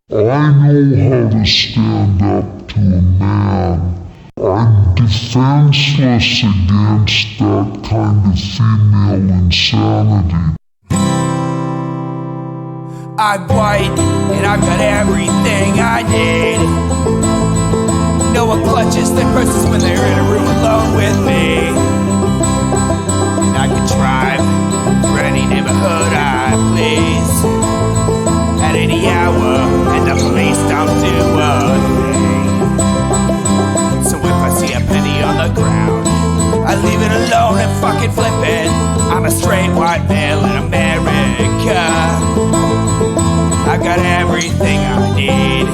I know how to stand up to a man. I'm defenseless against that kind of female insanity. I'm white, and I've got everything I need. No one clutches their purses when they're in a room alone with me. And I can drive for any neighborhood I please at any hour, and the police don't do a thing. So if I see a penny on the ground, I leave it alone and fucking flip it. I'm a straight white male in America. I've got everything I need.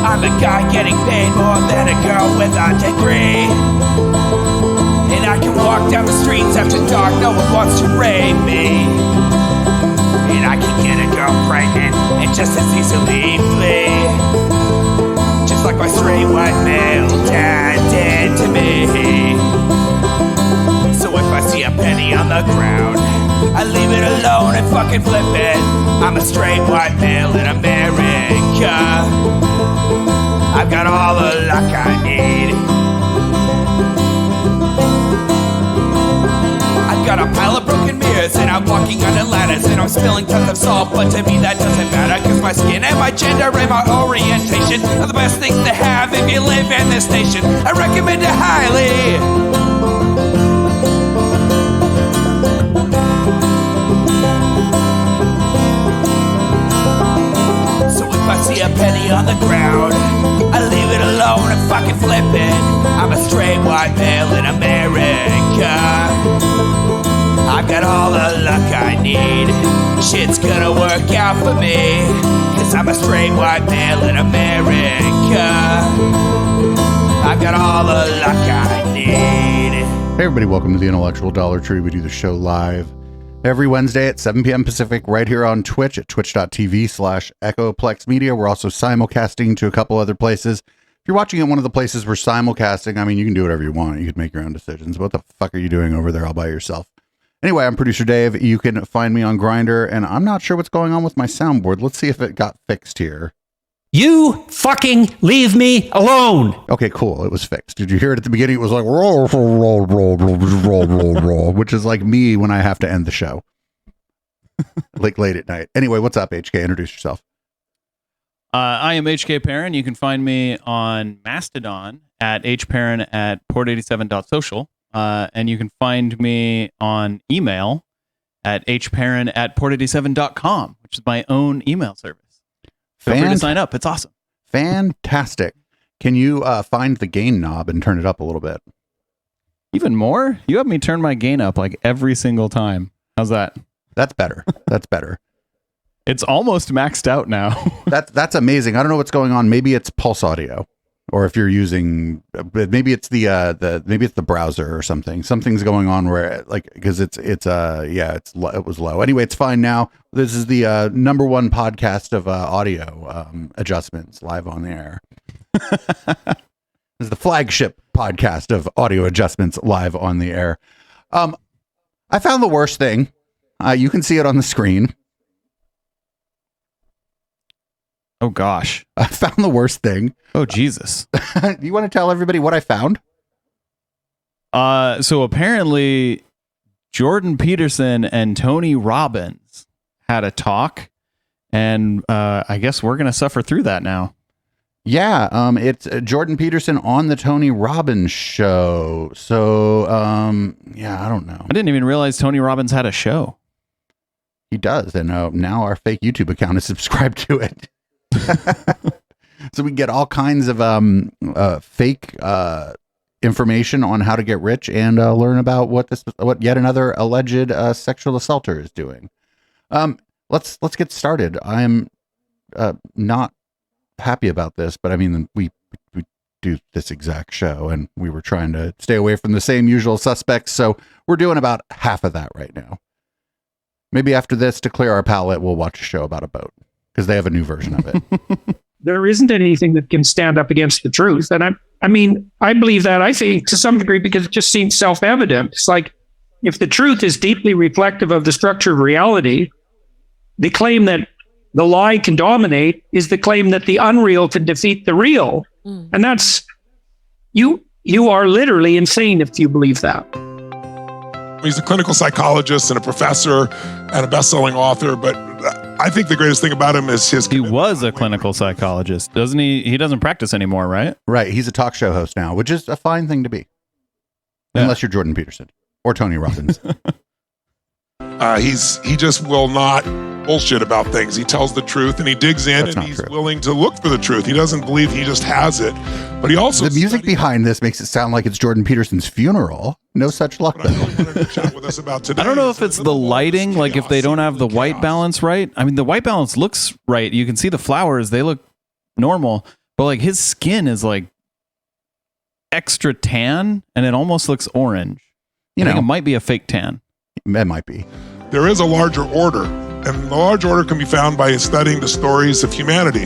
I'm a guy getting paid more than a girl with a degree. And I can walk down the streets after dark, no one wants to rape me. And I can get a girl pregnant and just as easily flee. Just like my straight white male dad did to me. So if I see a penny on the ground, I leave it alone and fucking flip it. I'm a straight white male in America. I've got all the luck I need. I've got a pile of broken mirrors and I'm walking under ladders and I'm spilling tons of salt, but to me that doesn't matter, cause my skin and my gender and my orientation are the best things to have if you live in this nation. I recommend it highly. If I see a penny on the ground, I leave it alone and fucking flip it. I'm a straight white male in America. I've got all the luck I need. Shit's gonna work out for me, cause I'm a straight white male in America. I've got all the luck I need. Hey everybody, welcome to the Intellectual Dollar Tree. We do the show live every Wednesday at 7 p.m. Pacific, right here on Twitch at twitch.tv/Echoplex Media. We're also simulcasting to a couple other places. If you're watching at one of the places we're simulcasting, I mean, you can do whatever you want. You can make your own decisions. What the fuck are you doing over there all by yourself? Anyway, I'm Producer Dave. You can find me on Grindr, and I'm not sure what's going on with my soundboard. Let's see if it got fixed here. You fucking leave me alone. Okay, cool. It was fixed. Did you hear it at the beginning? It was like, roll, roll, roll, roll, roll, roll, roll, which is like me when I have to end the show. Like late at night. Anyway, what's up, HK? Introduce yourself. I am HK Perrin. You can find me on Mastodon at hperrin at port87.social. And you can find me on email at hperrin at port87.com, which is my own email service. Feel free to sign up. It's awesome. Fantastic. Can you find the gain knob and turn it up a little bit? Even more? You have me turn my gain up like every single time. How's that? That's better. That's better. It's almost maxed out now. That's amazing. I don't know what's going on. Maybe it's Pulse Audio, or if you're using, maybe it's the browser or something. Something's going on where, like, because it was low. Anyway, it's fine now. This is the number one podcast of audio adjustments live on the air. This is the flagship podcast of audio adjustments live on the air. I found the worst thing. You can see it on the screen. Oh gosh. I found the worst thing. Oh Jesus. You want to tell everybody what I found? So apparently Jordan Peterson and Tony Robbins had a talk, and I guess we're going to suffer through that now. Yeah, it's Jordan Peterson on the Tony Robbins show. So, yeah, I don't know. I didn't even realize Tony Robbins had a show. He does, and now our fake YouTube account is subscribed to it. So we get all kinds of fake information on how to get rich and learn about what yet another alleged sexual assaulter is doing. Let's get started. I'm not happy about this, but I mean, we do this exact show, and we were trying to stay away from the same usual suspects, so we're doing about half of that right now. Maybe after this, to clear our palate, we'll watch a show about a boat, because they have a new version of it. There isn't anything that can stand up against the truth. And I mean, I believe that, I think, to some degree, because it just seems self-evident. It's like, if the truth is deeply reflective of the structure of reality, the claim that the lie can dominate is the claim that the unreal can defeat the real. And that's, you are literally insane if you believe that. He's a clinical psychologist and a professor and a best-selling author, but I think the greatest thing about him is his... He was a clinical psychologist, doesn't he? He doesn't practice anymore, right? Right. He's a talk show host now, which is a fine thing to be. Yeah. Unless you're Jordan Peterson or Tony Robbins. He just will not bullshit about things. He tells the truth and he digs in. That's and not he's true. willing to look for the truth. He doesn't believe he just has it, but he also... The music behind this makes it sound like it's Jordan Peterson's funeral. No such luck, What I though. really wanted to chat with us about today I don't know is if it's in the middle of all this lighting, like if they chaos, don't have the white chaos. balance right. I mean, the white balance looks right. You can see the flowers, they look normal, but like his skin is like extra tan and it almost looks orange. You I think know, it might be a fake tan. it might be. There is a larger order, and the large order can be found by studying the stories of humanity.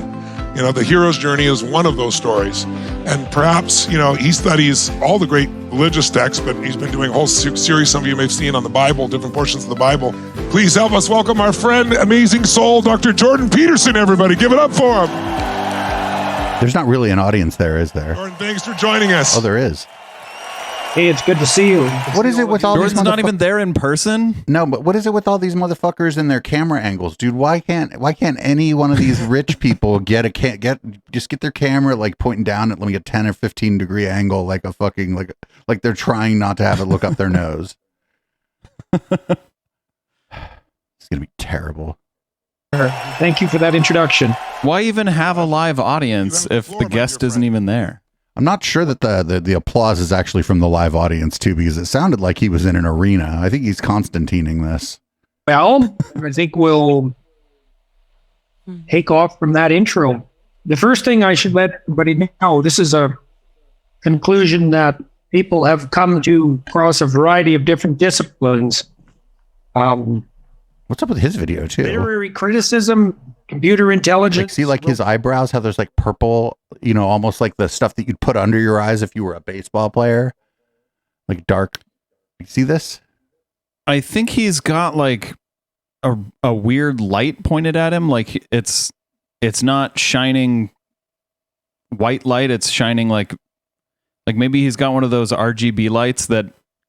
You know, the hero's journey is one of those stories. And perhaps, you know, he studies all the great religious texts, but he's been doing a whole series, some of you may have seen on the Bible, different portions of the Bible. Please help us welcome our friend, amazing soul, Dr. Jordan Peterson, everybody. Give it up for him. There's not really an audience there, is there? Jordan, thanks for joining us. Oh, there is. Hey, it's good to see you. What is it with all these Jordan's not even motherfuckers? there in person. No, but what is it with all these motherfuckers and their camera angles, dude? Why can't any one of these rich people get their camera like pointing down at like a 10 or 15 degree angle, like a fucking like they're trying not to have it look up their nose? It's gonna be terrible. Thank you for that introduction. Why even have a live audience if the guest isn't even there? I'm not sure that the applause is actually from the live audience too, because it sounded like he was in an arena. I think he's Constantining this. Well, I think we'll take off from that intro. The first thing I should let everybody know, this is a conclusion that people have come to across a variety of different disciplines. What's up with his video too? Literary criticism, computer intelligence. Like, see, like his eyebrows, how there's like purple, you know, almost like the stuff that you'd put under your eyes if you were a baseball player, like dark. You see this? I think he's got like a weird light pointed at him. Like it's not shining white light. It's shining like maybe he's got one of those RGB lights that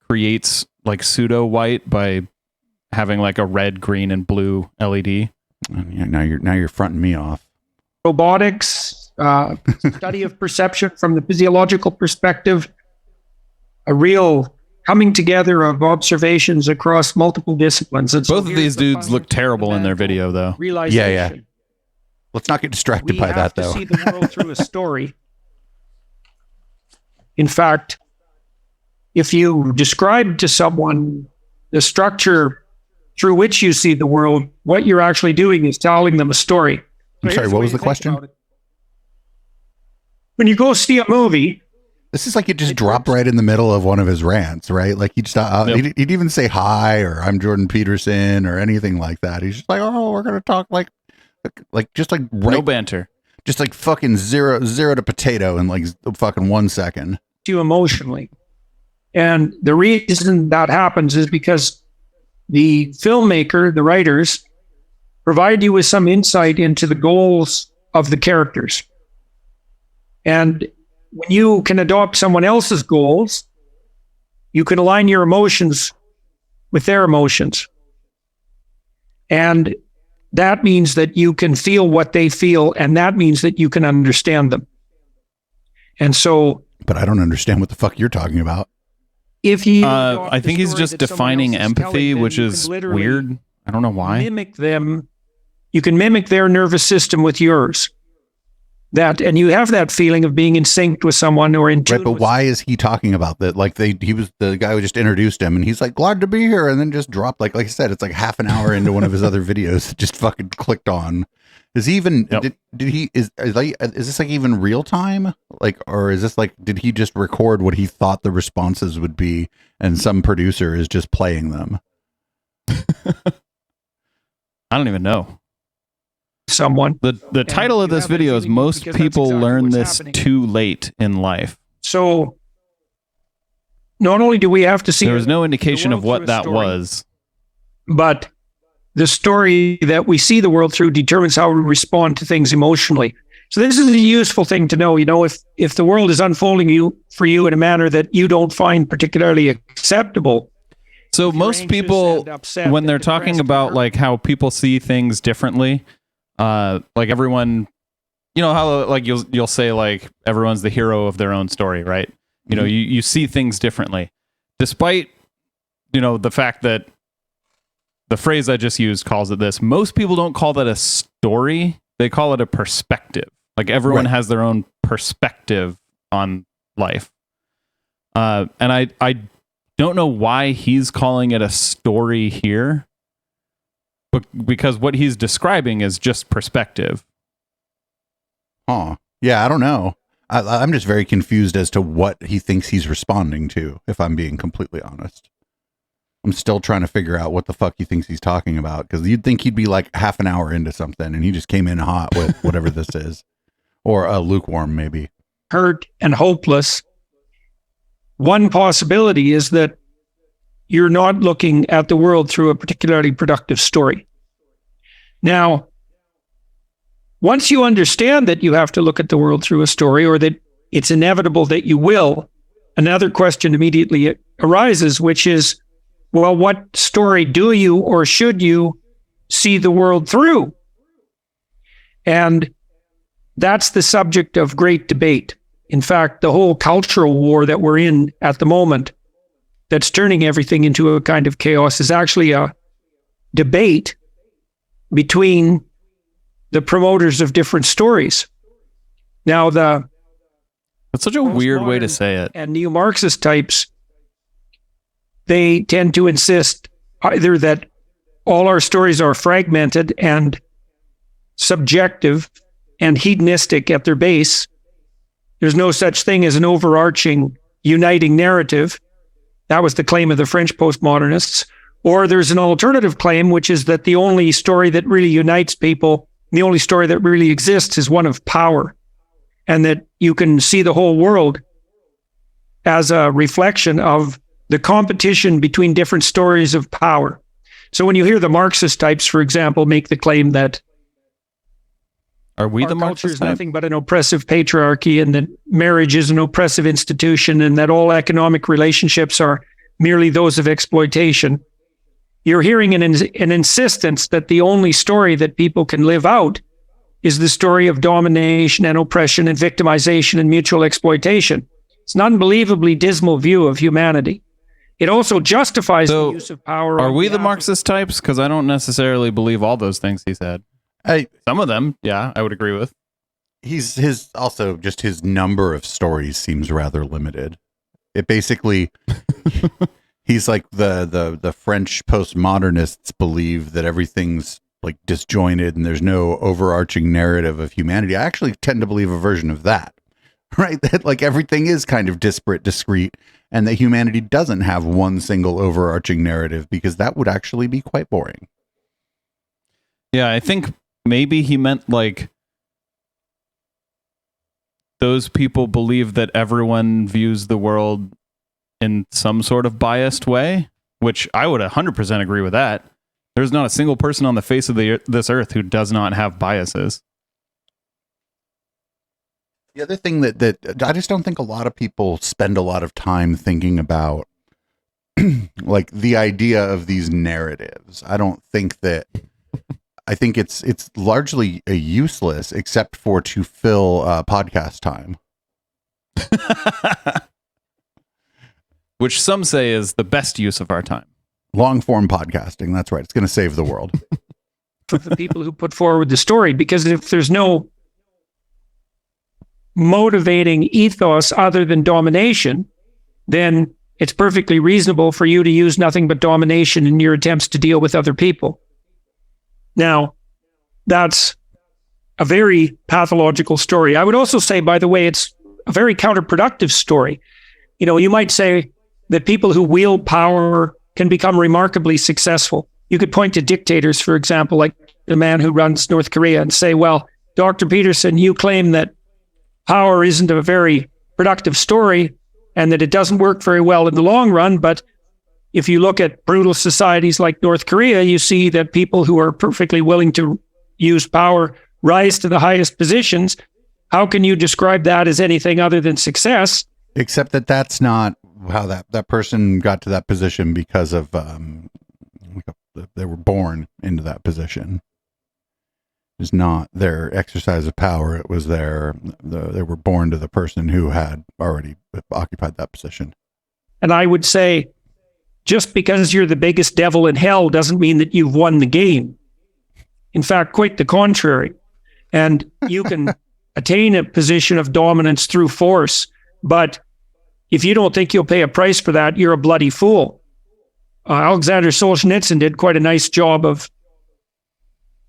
creates like pseudo white by having like a red, green, and blue LED. Now you're fronting me off. Robotics, study of perception from the physiological perspective, a real coming together of observations across multiple disciplines. And so Both of here's these the dudes look fundamental terrible in their video, though. Realization. Yeah. Let's not get distracted We by have that, to though. see the world through a story. In fact, if you describe to someone the structure through which you see the world, what you're actually doing is telling them a story. I'm sorry, here's what way was to the think question? about it. When you go see a movie, This is like it just dropped right in the middle of one of his rants, right? Like he just he'd even say hi or I'm Jordan Peterson or anything like that. He's just like, oh, we're gonna talk like just like right, No banter. just like fucking zero to potato in like fucking 1 second. you emotionally. And the reason that happens is because the filmmaker, the writers, provide you with some insight into the goals of the characters. And when you can adopt someone else's goals, you can align your emotions with their emotions. And that means that you can feel what they feel, and that means that you can understand them. And so, But I don't understand what the fuck you're talking about. if you I think he's just defining empathy, which is weird. I don't know why. Mimic them. You can mimic their nervous system with yours. And you have that feeling of being in sync with someone or in tune. Right, but with why is he talking about that? Like he was the guy who just introduced him and he's like, glad to be here, and then just dropped like I said, it's like half an hour into one of his other videos, just fucking clicked on. Is he even Yep. is this like even real time? Like, or is this like, did he just record what he thought the responses would be and some producer is just playing them? I don't even know. someone. The title of you this have that video is feeling most because that's people exactly learn what's this happening. too late in life. So not only do we have to see There was no the indication world of what through a that story, was. but the story that we see the world through determines how we respond to things emotionally. So this is a useful thing to know. If the world is unfolding for you in a manner that you don't find particularly acceptable. So most people, when they're talking about like how people see things differently, like everyone, how like you'll say like everyone's the hero of their own story, right? You see things differently, despite the fact that the phrase I just used calls it this. Most people don't call that a story; they call it a perspective. Like everyone has their own perspective on life, and I don't know why he's calling it a story here, but because what he's describing is just perspective. Huh. Yeah, I don't know. I'm just very confused as to what he thinks he's responding to, if I'm being completely honest. I'm still trying to figure out what the fuck he thinks he's talking about, because you'd think he'd be like half an hour into something, and he just came in hot with whatever this is. Or lukewarm, maybe. Hurt and hopeless. One possibility is that you're not looking at the world through a particularly productive story. Now, once you understand that you have to look at the world through a story, or that it's inevitable that you will, another question immediately arises, which is, well, what story do you or should you see the world through? And that's the subject of great debate. In fact, the whole cultural war that we're in at the moment, that's turning everything into a kind of chaos, is actually a debate between the promoters of different stories. Now, that's such a weird way to say it. And neo-Marxist types, they tend to insist either that all our stories are fragmented and subjective and hedonistic at their base. There's no such thing as an overarching, uniting narrative. That was the claim of the French postmodernists. Or there's an alternative claim, which is that the only story that really unites people, the only story that really exists, is one of power, and that you can see the whole world as a reflection of the competition between different stories of power. So when you hear the Marxist types, for example, make the claim that are we our the culture Marxist is type? nothing but an oppressive patriarchy, and that marriage is an oppressive institution, and that all economic relationships are merely those of exploitation, you're hearing an insistence that the only story that people can live out is the story of domination and oppression and victimization and mutual exploitation. It's an unbelievably dismal view of humanity. It also justifies the use of power. Are we the Marxist types? Because I don't necessarily believe all those things he said. Some of them, yeah, I would agree with. His also just his number of stories seems rather limited. It basically he's like the French postmodernists believe that everything's like disjointed and there's no overarching narrative of humanity. I actually tend to believe a version of that, right? That like everything is kind of disparate, discrete, and that humanity doesn't have one single overarching narrative, because that would actually be quite boring. Yeah, I think maybe he meant like those people believe that everyone views the world in some sort of biased way, which I would 100% agree with that. There's not a single person on the face of this earth who does not have biases. The other thing that I just don't think a lot of people spend a lot of time thinking about, like the idea of these narratives. I think it's largely useless except for to fill podcast time. Which some say is the best use of our time. Long form podcasting. That's right. It's going to save the world. For the people who put forward the story, because if there's no motivating ethos other than domination, then it's perfectly reasonable for you to use nothing but domination in your attempts to deal with other people. Now, that's a very pathological story. I would also say, by the way, it's a very counterproductive story. You might say that people who wield power can become remarkably successful. You could point to dictators, for example, like the man who runs North Korea, and say, well, Dr. Peterson, you claim that power isn't a very productive story and that it doesn't work very well in the long run, but if you look at brutal societies like North Korea, you see that people who are perfectly willing to use power rise to the highest positions. How can you describe that as anything other than success? Except that that's not how that person got to that position because of they were born into that position. It's not their exercise of power. It was they were born to the person who had already occupied that position. And I would say, just because you're the biggest devil in hell doesn't mean that you've won the game. In fact, quite the contrary. And you can attain a position of dominance through force, but if you don't think you'll pay a price for that, you're a bloody fool. Alexander Solzhenitsyn did quite a nice job of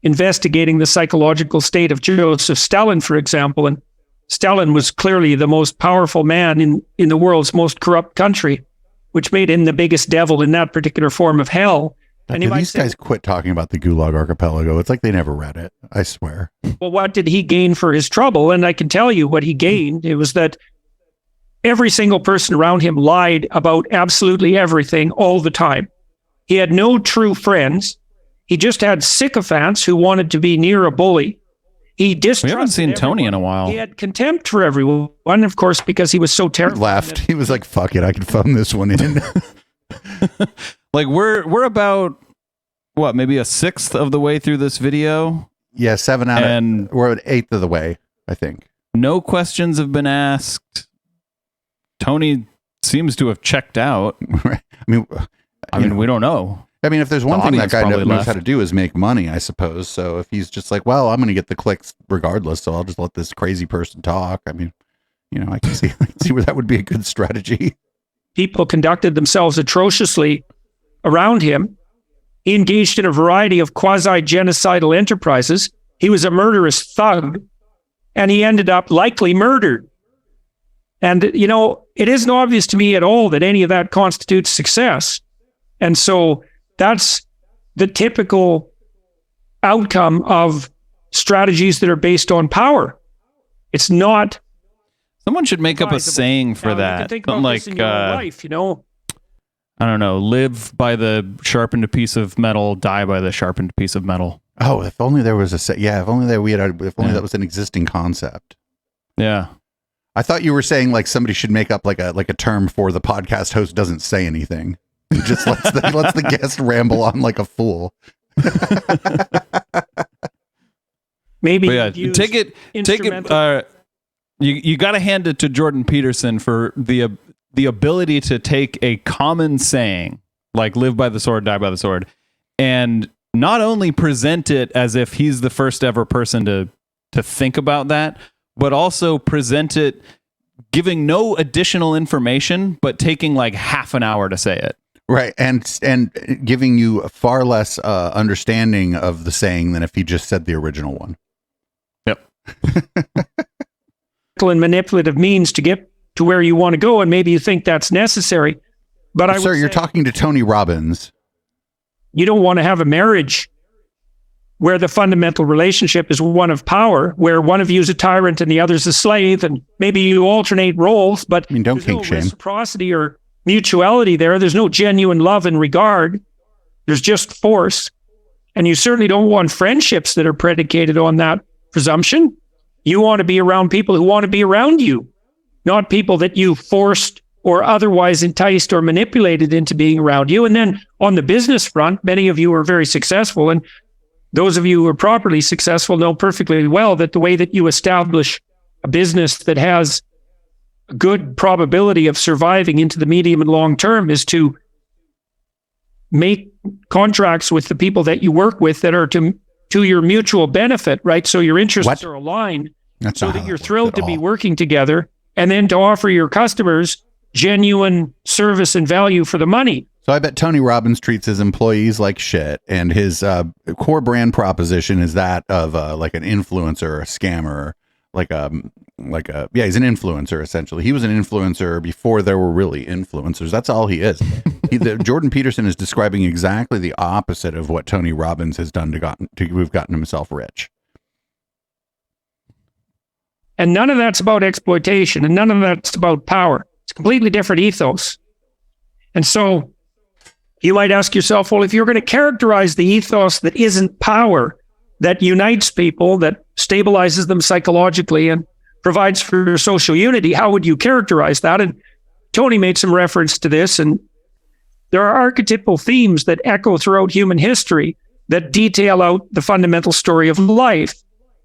investigating the psychological state of Joseph Stalin, for example. And Stalin was clearly the most powerful man in the world's most corrupt country, which made him the biggest devil in that particular form of hell. And these guys quit talking about the Gulag Archipelago. It's like they never read it, I swear. Well, what did he gain for his trouble? And I can tell you what he gained. It was that every single person around him lied about absolutely everything all the time. He had no true friends. He just had sycophants who wanted to be near a bully. He distrusted We haven't seen Tony in a while. He had contempt for everyone, of course, because he was so terrible. He left. He was like, fuck it, I can phone this one in. Like we're about what, maybe a sixth of the way through this video. Yeah, we're at eighth of the way, I think. No questions have been asked. Tony seems to have checked out. I mean, we don't know. I mean, if there's one thing that guy knows left. how to do is make money, I suppose. So if he's just like, well, I'm going to get the clicks regardless, so I'll just let this crazy person talk. I mean, I can see where that would be a good strategy. People conducted themselves atrociously around him. He engaged in a variety of quasi-genocidal enterprises. He was a murderous thug, and he ended up likely murdered. And, it isn't obvious to me at all that any of that constitutes success. And so that's the typical outcome of strategies that are based on power. It's not. Someone should make up a saying for that. You can think about this in your own life, I don't know. Live by the sharpened piece of metal, die by the sharpened piece of metal. Oh, if only there was if only that was an existing concept. Yeah. I thought you were saying like somebody should make up like a term for the podcast host doesn't say anything. He just lets the guest ramble on like a fool. Maybe take it. You got to hand it to Jordan Peterson for the ability to take a common saying like "live by the sword, die by the sword," and not only present it as if he's the first ever person to think about that, but also present it giving no additional information, but taking like half an hour to say it. Right, and giving you a far less understanding of the saying than if he just said the original one. Yep. And manipulative means to get to where you want to go, and maybe you think that's necessary. But Sir, you're talking to Tony Robbins. You don't want to have a marriage where the fundamental relationship is one of power, where one of you is a tyrant and the other is a slave, and maybe you alternate roles, but don't there's kink no shame. Reciprocity or mutuality there. There's no genuine love and regard. There's just force. And you certainly don't want friendships that are predicated on that presumption. You want to be around people who want to be around you, not people that you forced or otherwise enticed or manipulated into being around you. And then on the business front, many of you are very successful. And those of you who are properly successful know perfectly well that the way that you establish a business that has a good probability of surviving into the medium and long term is to make contracts with the people that you work with that are to your mutual benefit, right? So your interests are aligned, so that you're thrilled to be working together, and then to offer your customers genuine service and value for the money. So I bet Tony Robbins treats his employees like shit, and his core brand proposition is that of like an influencer, a scammer, he's an influencer essentially. He was an influencer before there were really influencers. That's all he is. Jordan Peterson is describing exactly the opposite of what Tony Robbins has done to gotten himself rich. And none of that's about exploitation, and none of that's about power. It's a completely different ethos. And so you might ask yourself, well, if you're going to characterize the ethos that isn't power, that unites people, that stabilizes them psychologically and provides for social unity, how would you characterize that? And Tony made some reference to this, and there are archetypal themes that echo throughout human history that detail out the fundamental story of life.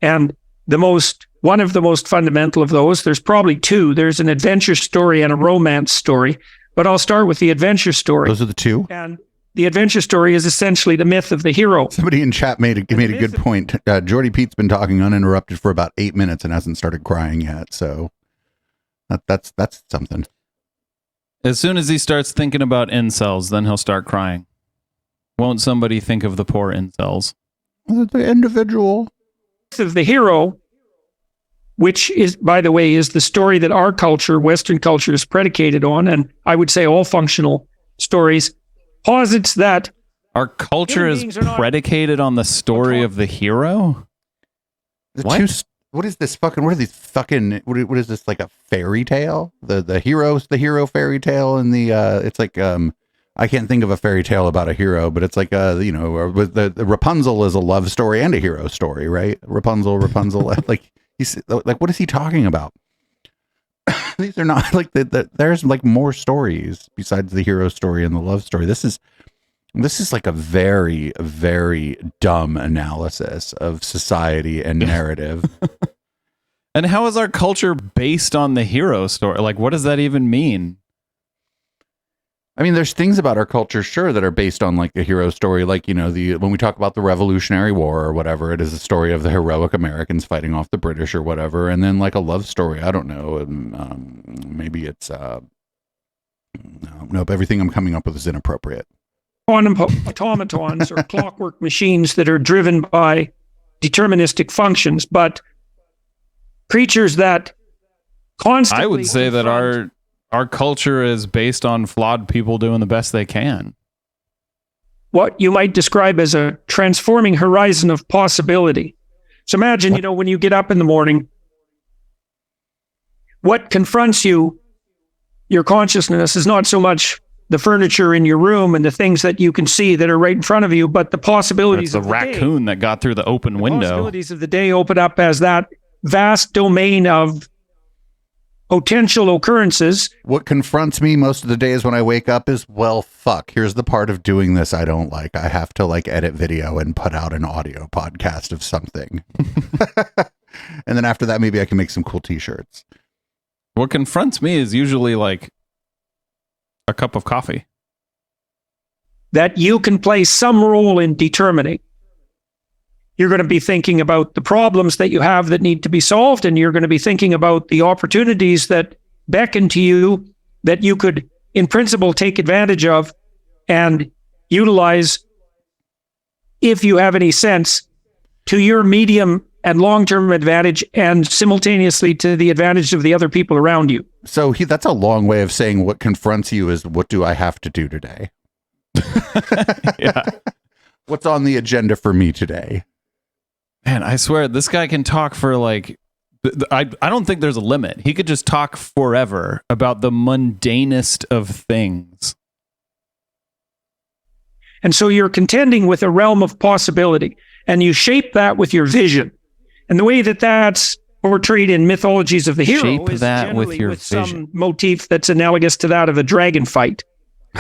And one of the most fundamental of those, there's probably two. There's an adventure story and a romance story, but I'll start with the adventure story. Those are the two? And the adventure story is essentially the myth of the hero. Somebody in chat made a good point. Jordy Pete's been talking uninterrupted for about 8 minutes and hasn't started crying yet. So that's something. As soon as he starts thinking about incels, then he'll start crying. Won't somebody think of the poor incels? The individual. Of the hero, which is, by the way, is the story that our culture, Western culture, is predicated on, and I would say all functional stories, posits that our culture is predicated on the story of the hero. What is this fucking? What are these fucking? What is this, like a fairy tale? The hero fairy tale, and the it's like I can't think of a fairy tale about a hero, but it's like the Rapunzel is a love story and a hero story, right? Rapunzel, like what is he talking about? These are not like there's like more stories besides the hero story and the love story. This is like a very, very dumb analysis of society and narrative. And how is our culture based on the hero story? Like, what does that even mean? I mean, there's things about our culture, sure, that are based on like a hero story. Like, when we talk about the Revolutionary War or whatever, it is a story of the heroic Americans fighting off the British or whatever. And then like a love story, I don't know. Maybe it's, nope, everything I'm coming up with is inappropriate. Quantum automatons or clockwork machines that are driven by deterministic functions, but creatures that constantly... I would say that our culture is based on flawed people doing the best they can. What you might describe as a transforming horizon of possibility. So imagine, when you get up in the morning, what confronts you, your consciousness, is not so much the furniture in your room and the things that you can see that are right in front of you, but the possibilities of the raccoon that got through the open window. The possibilities of the day open up as that vast domain of potential occurrences. What confronts me most of the days when I wake up is, well, fuck, here's the part of doing this I don't like. I have to like edit video and put out an audio podcast of something. And then after that, maybe I can make some cool t-shirts. What confronts me is usually like a cup of coffee. That you can play some role in determining. You're going to be thinking about the problems that you have that need to be solved, and you're going to be thinking about the opportunities that beckon to you that you could, in principle, take advantage of and utilize, if you have any sense, to your medium and long-term advantage, and simultaneously to the advantage of the other people around you. So that's a long way of saying what confronts you is, what do I have to do today? Yeah. What's on the agenda for me today? Man, I swear this guy can talk for like, I don't think there's a limit. He could just talk forever about the mundanest of things. And so you're contending with a realm of possibility, and you shape that with your vision. And the way that that's portrayed in mythologies of the hero Shape is that generally with your some vision. motif that's analogous to that of a dragon fight.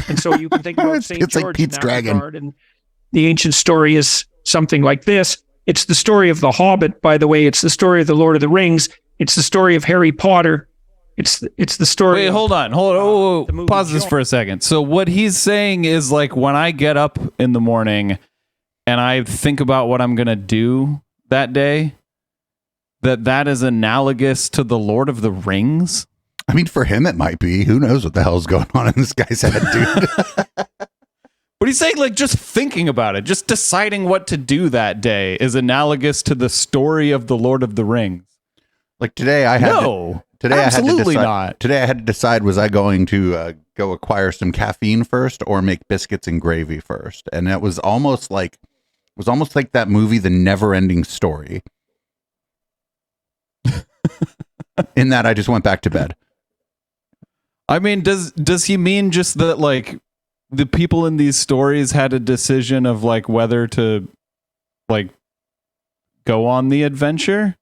And so you can think about St. It's like George Pete's in that dragon. regard, and the ancient story is something like this. It's the story of The Hobbit, by the way. It's the story of The Lord of the Rings. It's the story of Harry Potter. It's the story. Wait, hold on. the movie Pause this John. for a second. So what he's saying is like when I get up in the morning and I think about what I'm going to do that day, that is analogous to The Lord of the Rings? I mean, for him, it might be. Who knows what the hell's going on in this guy's head, dude? But he's saying like just thinking about it, just deciding what to do that day is analogous to the story of The Lord of the Rings. Like today, I had absolutely not. Today, I had to decide: was I going to go acquire some caffeine first, or make biscuits and gravy first? And it was almost like that movie, The Never-Ending Story. In that, I just went back to bed. I mean, does he mean just that like the people in these stories had a decision of like whether to like go on the adventure?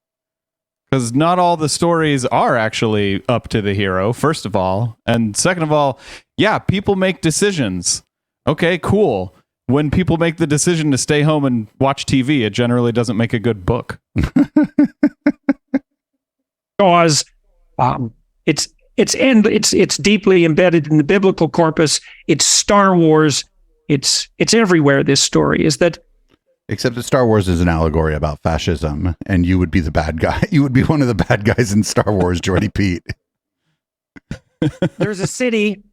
Because not all the stories are actually up to the hero, first of all. And second of all, yeah, people make decisions. Okay, cool. When people make the decision to stay home and watch TV, it generally doesn't make a good book. Because it's deeply embedded in the biblical corpus. It's Star Wars. It's everywhere. This story is that. Except that Star Wars is an allegory about fascism, and you would be the bad guy. You would be one of the bad guys in Star Wars, Jordy Pete. There's a city,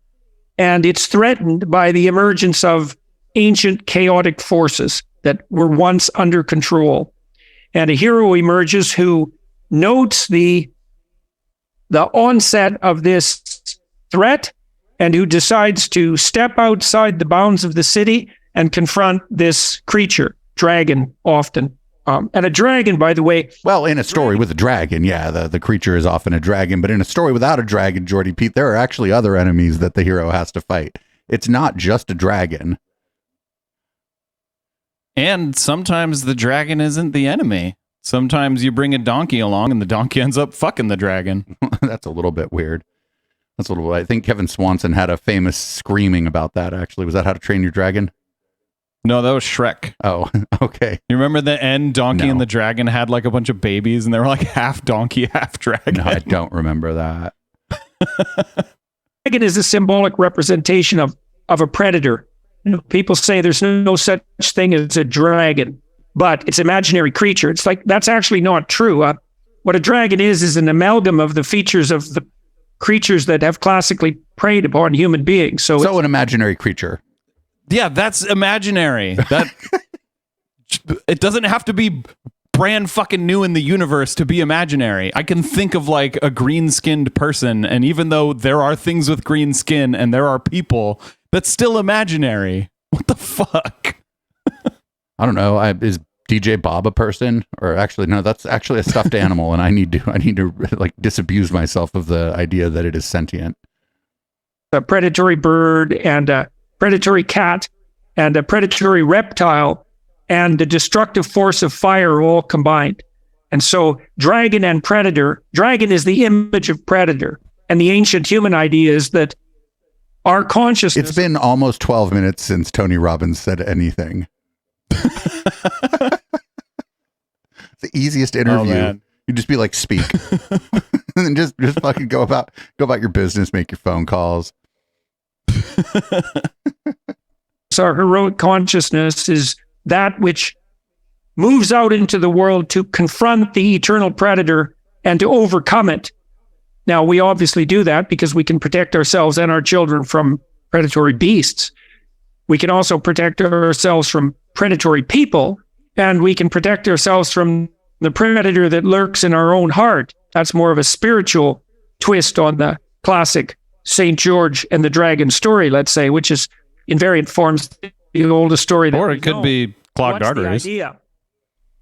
and it's threatened by the emergence of ancient chaotic forces that were once under control. And a hero emerges who notes the onset of this threat and who decides to step outside the bounds of the city and confront this creature. Dragon often. And a dragon, by the way. Well, in a story with a dragon, yeah, the creature is often a dragon. But in a story without a dragon, Jordy Pete, there are actually other enemies that the hero has to fight. It's not just a dragon. And sometimes the dragon isn't the enemy. Sometimes you bring a donkey along and the donkey ends up fucking the dragon. That's a little bit weird. That's a little. I think Kevin Swanson had a famous screaming about that, actually. Was that How to Train Your Dragon? No, that was Shrek. Oh, okay. You remember the end Donkey No. and the Dragon had like a bunch of babies and they were like half donkey, half dragon? No, I don't remember that. Dragon is a symbolic representation of a predator. You know, people say there's no such thing as a dragon, but it's an imaginary creature. It's like, that's actually not true. What a dragon is an amalgam of the features of the creatures that have classically preyed upon human beings. So an imaginary creature. Yeah, that's imaginary. That it doesn't have to be brand fucking new in the universe to be imaginary. I can think of like a green-skinned person, and even though there are things with green skin and there are people, that's still imaginary. What the fuck? I don't know. Is DJ Bob a person? Or actually, no, that's actually a stuffed animal, and I need to like disabuse myself of the idea that it is sentient. a predatory bird and a predatory cat and a predatory reptile and the destructive force of fire are all combined. And so dragon and predator, dragon is the image of predator. And the ancient human idea is that our consciousness... It's been almost 12 minutes since Tony Robbins said anything. The easiest interview. Oh, you'd just be like, speak. And then just fucking go about your business, make your phone calls. So our heroic consciousness is that which moves out into the world to confront the eternal predator and to overcome it. Now, we obviously do that because we can protect ourselves and our children from predatory beasts. We can also protect ourselves from predatory people, and we can protect ourselves from the predator that lurks in our own heart. That's more of a spiritual twist on the classic St. George and the Dragon story, let's say, which is in variant forms the oldest story. Or it could be clogged arteries. The idea?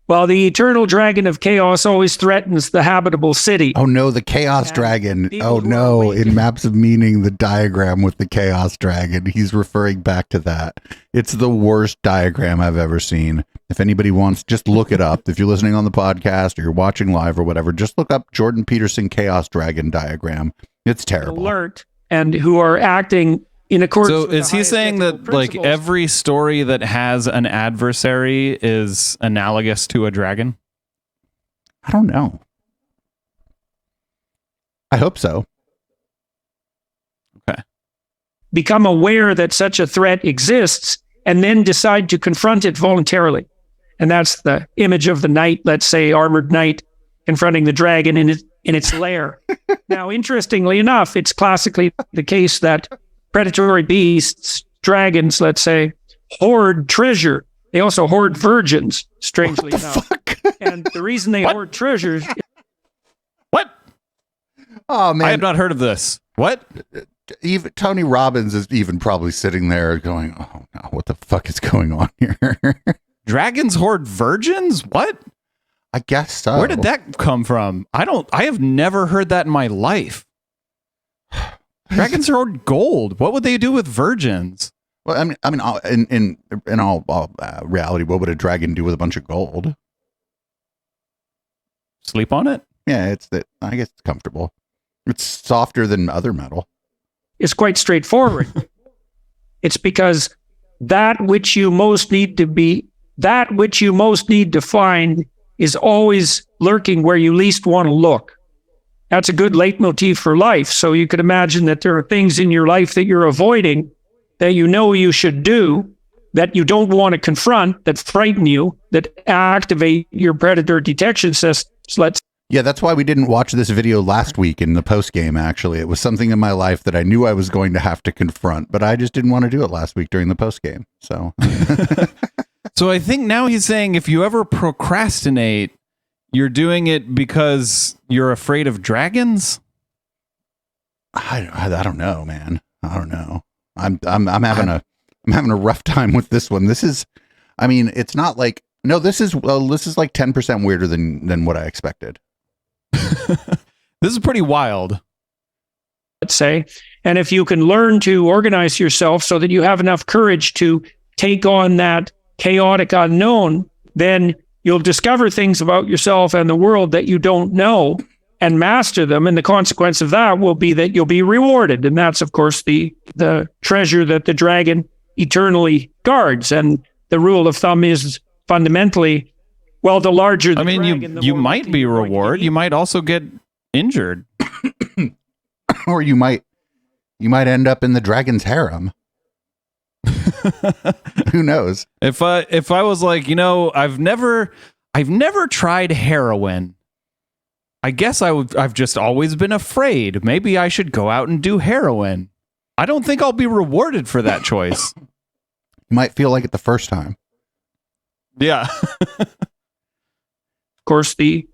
Well, the eternal dragon of chaos always threatens the habitable city. Oh no, the chaos dragon. Oh no, in Maps of Meaning, the diagram with the chaos dragon, he's referring back to that. It's the worst diagram I've ever seen. If anybody wants, just look it up. If you're listening on the podcast or you're watching live or whatever, just look up Jordan Peterson chaos dragon diagram. It's terrible. Alert, and who are acting in accordance. So with the is he highest saying ethical that like principles. every story that has an adversary is analogous to a dragon? I don't know. I hope so. Okay. become aware that such a threat exists and then decide to confront it voluntarily? And that's the image of the knight, let's say armored knight, confronting the dragon in its lair. Now, interestingly enough, it's classically the case that predatory beasts, dragons, let's say, hoard treasure. They also hoard virgins, strangely enough. Fuck. And the reason they hoard treasures... What? Oh man, I have not heard of this. What? Even Tony Robbins is even probably sitting there going, "Oh no, what the fuck is going on here?" Dragons hoard virgins? What? I guess so. Where did that come from? I have never heard that in my life. Dragons hoard gold. What would they do with virgins? Well, in all reality, what would a dragon do with a bunch of gold? Sleep on it? Yeah, I guess it's comfortable. It's softer than other metal. It's quite straightforward. It's because that which you most need to find is always lurking where you least want to look. That's a good leitmotif for life. So you could imagine that there are things in your life that you're avoiding that you know you should do, that you don't want to confront, that frighten you, that activate your predator detection systems. Yeah, that's why we didn't watch this video last week in the post game, actually. It was something in my life that I knew I was going to have to confront, but I just didn't want to do it last week during the post game. So So I think now he's saying if you ever procrastinate, you're doing it because you're afraid of dragons? I don't know, man. I don't know. I'm having a rough time with this one. This is, it's not like, no, this is like 10% weirder than what I expected. This is pretty wild. Let's say, and if you can learn to organize yourself so that you have enough courage to take on that chaotic unknown, then you'll discover things about yourself and the world that you don't know and master them. And the consequence of that will be that you'll be rewarded. And that's, of course, the treasure that the dragon eternally guards. And the rule of thumb is fundamentally, well, the larger the dragon, you might be rewarded. You might also get injured. Or you might end up in the dragon's harem. Who knows? If I was like, I've never tried heroin. I guess I've just always been afraid. Maybe I should go out and do heroin. I don't think I'll be rewarded for that choice. You might feel like it the first time. Yeah. Of course, the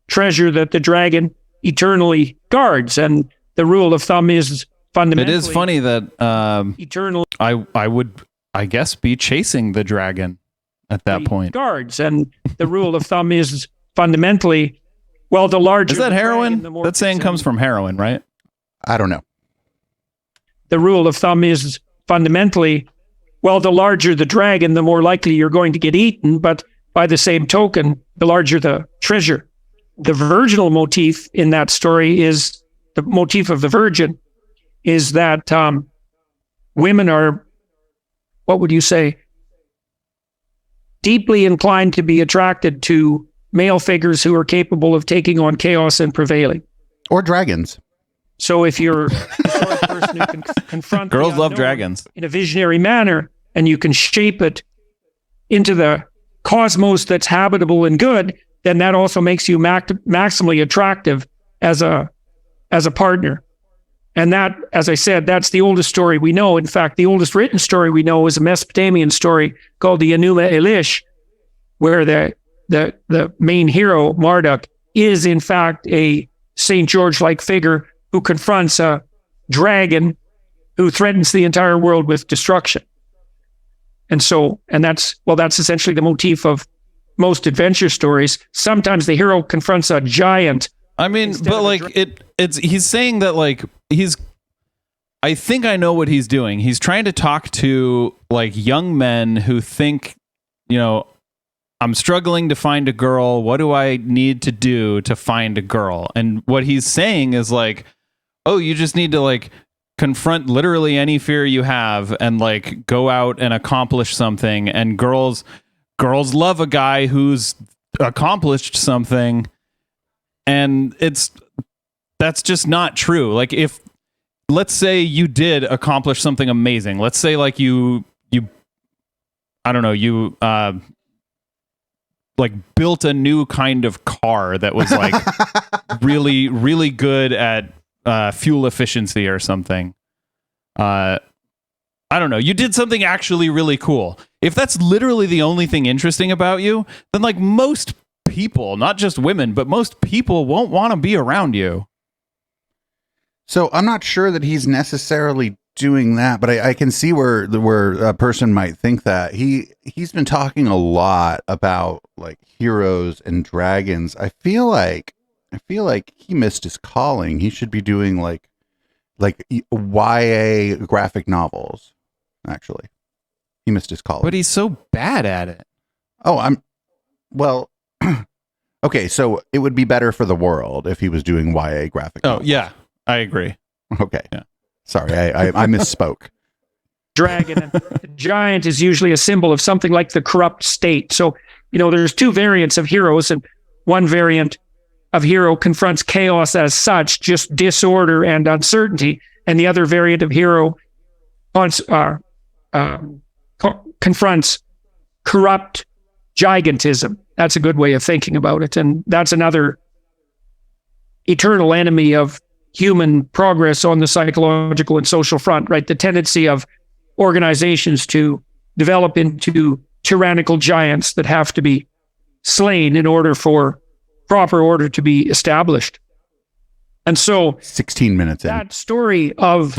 treasure that the dragon eternally guards, and the rule of thumb is fundamentally. It is funny that eternal. I would, I guess, be chasing the dragon at that point. Guards, and the rule of thumb is fundamentally, well, the larger. Is that the heroin? dragon, the more That saying comes from heroin, right? I don't know. The rule of thumb is fundamentally, well, the larger the dragon, the more likely you're going to get eaten. But by the same token, the larger the treasure. The virginal motif in that story is the motif of the virgin, is that women are, what would you say, deeply inclined to be attracted to male figures who are capable of taking on chaos and prevailing. Or dragons. So if you're the sort of person who can confront Girls the love unknown dragons in a visionary manner, and you can shape it into the cosmos that's habitable and good, then that also makes you maximally attractive as a partner. And that, as I said, that's the oldest story we know. In fact, the oldest written story we know is a Mesopotamian story called the Enuma Elish, where the main hero, Marduk, is in fact a St. George-like figure who confronts a dragon who threatens the entire world with destruction. And that's essentially the motif of most adventure stories. Sometimes the hero confronts a giant. But like he's saying that like I think I know what he's doing. He's trying to talk to like young men who think, I'm struggling to find a girl. What do I need to do to find a girl? And what he's saying is like, oh, you just need to like confront literally any fear you have and like go out and accomplish something. And girls love a guy who's accomplished something. And that's just not true. Like if, let's say you did accomplish something amazing. Let's say like you like built a new kind of car that was like really, really good at fuel efficiency or something. I don't know. You did something actually really cool. If that's literally the only thing interesting about you, then like most people, not just women, but most people won't want to be around you. So I'm not sure that he's necessarily doing that, but I can see where a person might think that. He's been talking a lot about like heroes and dragons. I feel like he missed his calling. He should be doing like YA graphic novels. actually. He missed his calling. But he's so bad at it. Oh, well, okay, so it would be better for the world if he was doing YA graphic novels. Yeah, I agree. Okay. Yeah. Sorry, I misspoke. Dragon and the giant is usually a symbol of something like the corrupt state. So, there's two variants of heroes, and one variant of hero confronts chaos as such, just disorder and uncertainty, and the other variant of hero confronts corrupt gigantism. That's a good way of thinking about it, and that's another eternal enemy of human progress on the psychological and social front, right? The tendency of organizations to develop into tyrannical giants that have to be slain in order for proper order to be established. And so 16 minutes in. That story of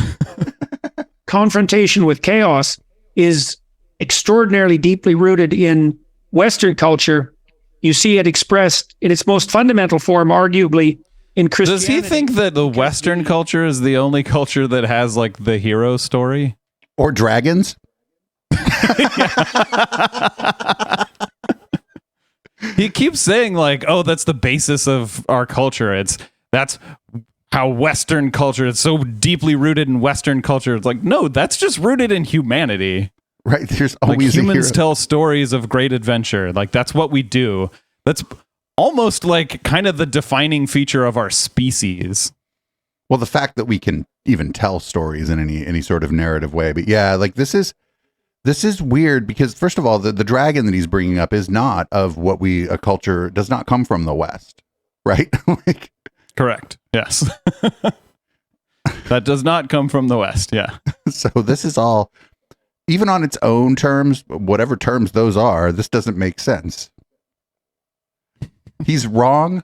confrontation with chaos is extraordinarily deeply rooted in Western culture. You see it expressed in its most fundamental form, arguably, in Christianity. Does he think that the Western culture is the only culture that has like the hero story? Or dragons? He keeps saying like, oh, that's the basis of our culture. That's how Western culture is so deeply rooted in Western culture. It's like, no, that's just rooted in humanity. Right. There's Like always humans a hero. tell stories of great adventure. Like that's what we do. That's almost like kind of the defining feature of our species. Well, the fact that we can even tell stories in any sort of narrative way. But yeah, like this is weird because first of all, the dragon that he's bringing up is not of what a culture does not come from the West, right? Like, correct. Yes. That does not come from the West. Yeah. so this is all, even on its own terms, whatever terms those are, this doesn't make sense. He's wrong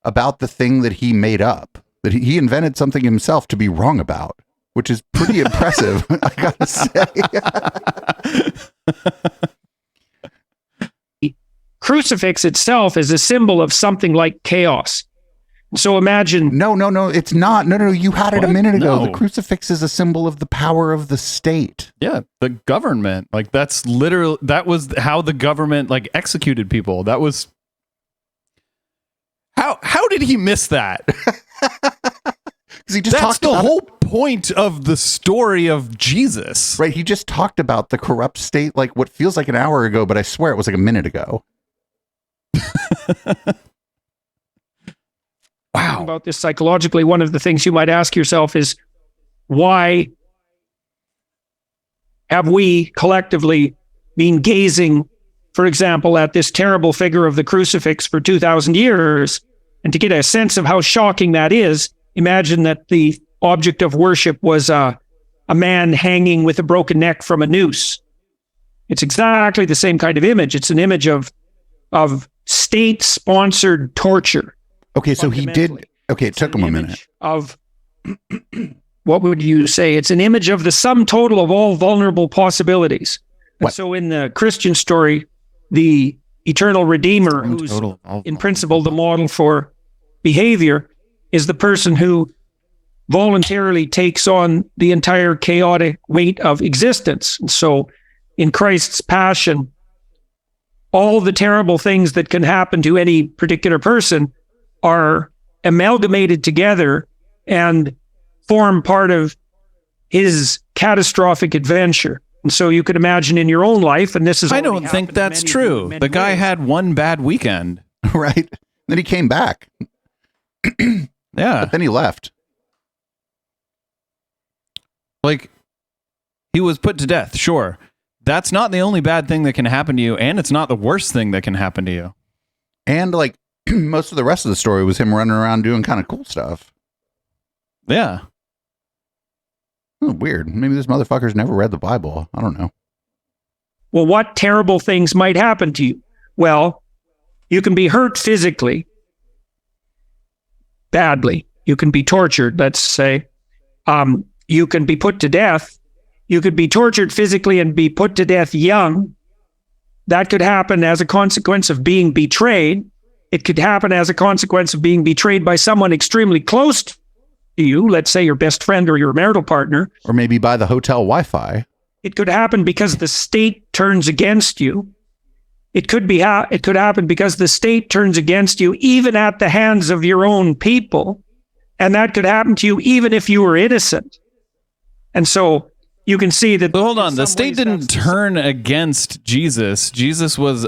about the thing that he made up, that he invented something himself to be wrong about, which is pretty impressive, I gotta say. Crucifix itself is a symbol of something like chaos. So imagine... No, it's not. No, you had it a minute ago. No. The crucifix is a symbol of the power of the state. Yeah. The government, like that's literally, that was how the government like executed people. That was, how did he miss that? He just That's talked the about whole point of the story of Jesus. Right, he just talked about the corrupt state like what feels like an hour ago, but I swear it was like a minute ago. Wow. About this psychologically, one of the things you might ask yourself is, why have we collectively been gazing, for example, at this terrible figure of the crucifix for 2,000 years? And to get a sense of how shocking that is, imagine that the object of worship was a man hanging with a broken neck from a noose. It's exactly the same kind of image. It's an image of state-sponsored torture. Okay, so he did. Okay, it took him a minute. Of what would you say? It's an image of the sum total of all vulnerable possibilities. And so in the Christian story, the eternal Redeemer, who's in principle the model for behavior, is the person who voluntarily takes on the entire chaotic weight of existence. And so in Christ's passion, all the terrible things that can happen to any particular person are amalgamated together and form part of his catastrophic adventure. And so you could imagine in your own life, and this is... I don't think that's true. The guy had one bad weekend. Right. Then he came back. Yeah. But then he left. Like, he was put to death, sure. That's not the only bad thing that can happen to you, and it's not the worst thing that can happen to you. And like most of the rest of the story was him running around doing kind of cool stuff. Yeah. Oh, weird. Maybe this motherfucker's never read the Bible. I don't know. Well, what terrible things might happen to you? Well, you can be hurt physically, badly. You can be tortured, let's say. You can be put to death. You could be tortured physically and be put to death young. That could happen as a consequence of being betrayed. It could happen as a consequence of being betrayed by someone extremely close to you, let's say your best friend or your marital partner. Or maybe by the hotel Wi-Fi. It could happen because the state turns against you. It could happen because the state turns against you even at the hands of your own people. And that could happen to you even if you were innocent. And so you can see that... But hold on, the state didn't turn against Jesus. Jesus was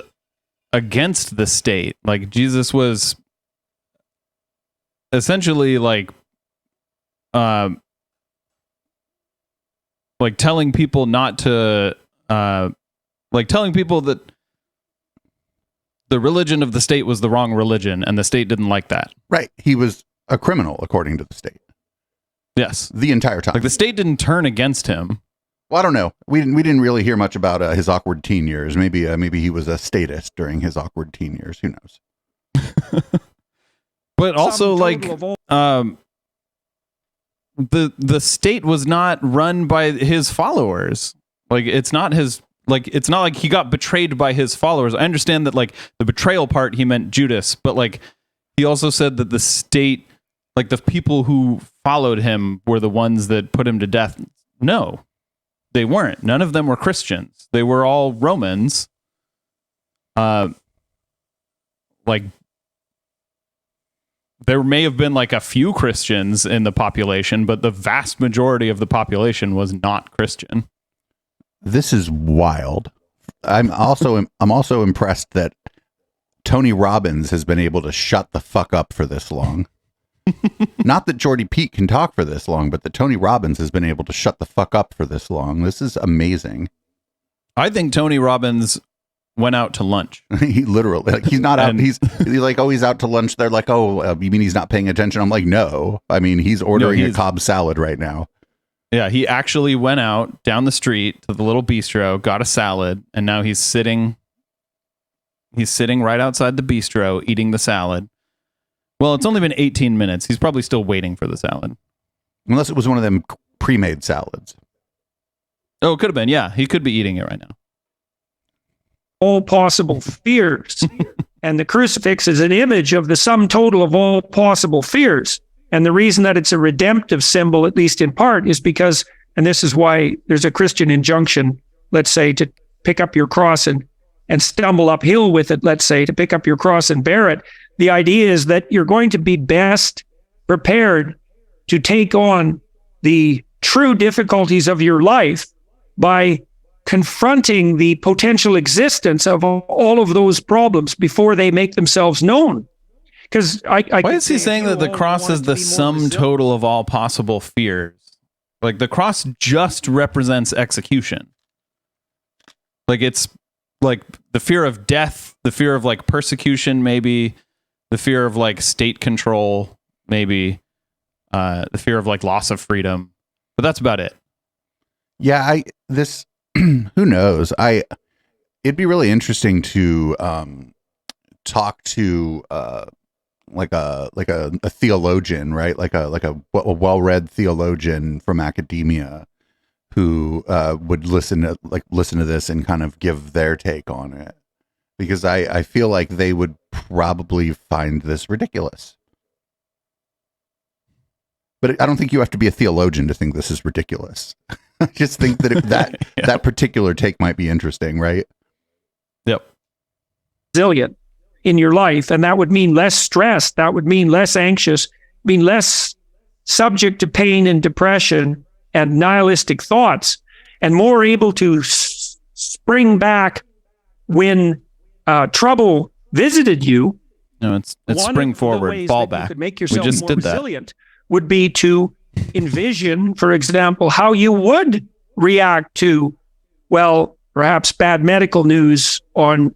against the state. Like, Jesus was essentially like telling people not to... telling people that the religion of the state was the wrong religion, and the state didn't like that. Right. He was a criminal, according to the state. Yes. The entire time. Like, the state didn't turn against him. Well, I don't know. We didn't really hear much about his awkward teen years. Maybe he was a statist during his awkward teen years. Who knows? But also, like, the state was not run by his followers. Like, it's not like he got betrayed by his followers. I understand that, like, the betrayal part, he meant Judas, but, like, he also said that the state, like, the people who followed him were the ones that put him to death. No, they weren't. None of them were Christians. They were all Romans. Like, there may have been, like, a few Christians in the population, but the vast majority of the population was not Christian. This is wild. I'm also impressed that Tony Robbins has been able to shut the fuck up for this long. Not that Jordy Pete can talk for this long, but that Tony Robbins has been able to shut the fuck up for this long. This is amazing. I think Tony Robbins went out to lunch. He literally, like, he's not out. He's like, oh, he's out to lunch. They're like, oh, you mean he's not paying attention? I'm like, no. I mean, he's ordering a Cobb salad right now. Yeah, he actually went out down the street to the little bistro, got a salad, and now he's sitting right outside the bistro eating the salad. Well, it's only been 18 minutes. He's probably still waiting for the salad. Unless it was one of them pre-made salads. Oh, it could have been. Yeah, he could be eating it right now. All possible fears. And the crucifix is an image of the sum total of all possible fears. And the reason that it's a redemptive symbol, at least in part, is because, and this is why there's a Christian injunction, let's say, to pick up your cross and stumble uphill with it, let's say, to pick up your cross and bear it. The idea is that you're going to be best prepared to take on the true difficulties of your life by confronting the potential existence of all of those problems before they make themselves known. Because why is he saying that the cross is the sum total of all possible fears? Like, the cross just represents execution. Like, it's like the fear of death, the fear of, like, persecution, maybe the fear of, like, state control, maybe the fear of, like, loss of freedom, but that's about it. Yeah, who knows? It'd be really interesting to talk to like a theologian, right? Like a well-read theologian from academia who would listen to this and kind of give their take on it, because I feel like they would probably find this ridiculous. But I don't think you have to be a theologian to think this is ridiculous. I just think that that particular take might be interesting, right? Yep. Resilient in your life, and that would mean less stress. That would mean less anxious, mean less subject to pain and depression and nihilistic thoughts, and more able to spring back when trouble visited you. No, it's spring forward, fall back. You could make yourself more resilient. Would be to envision, for example, how you would react to, well, perhaps bad medical news on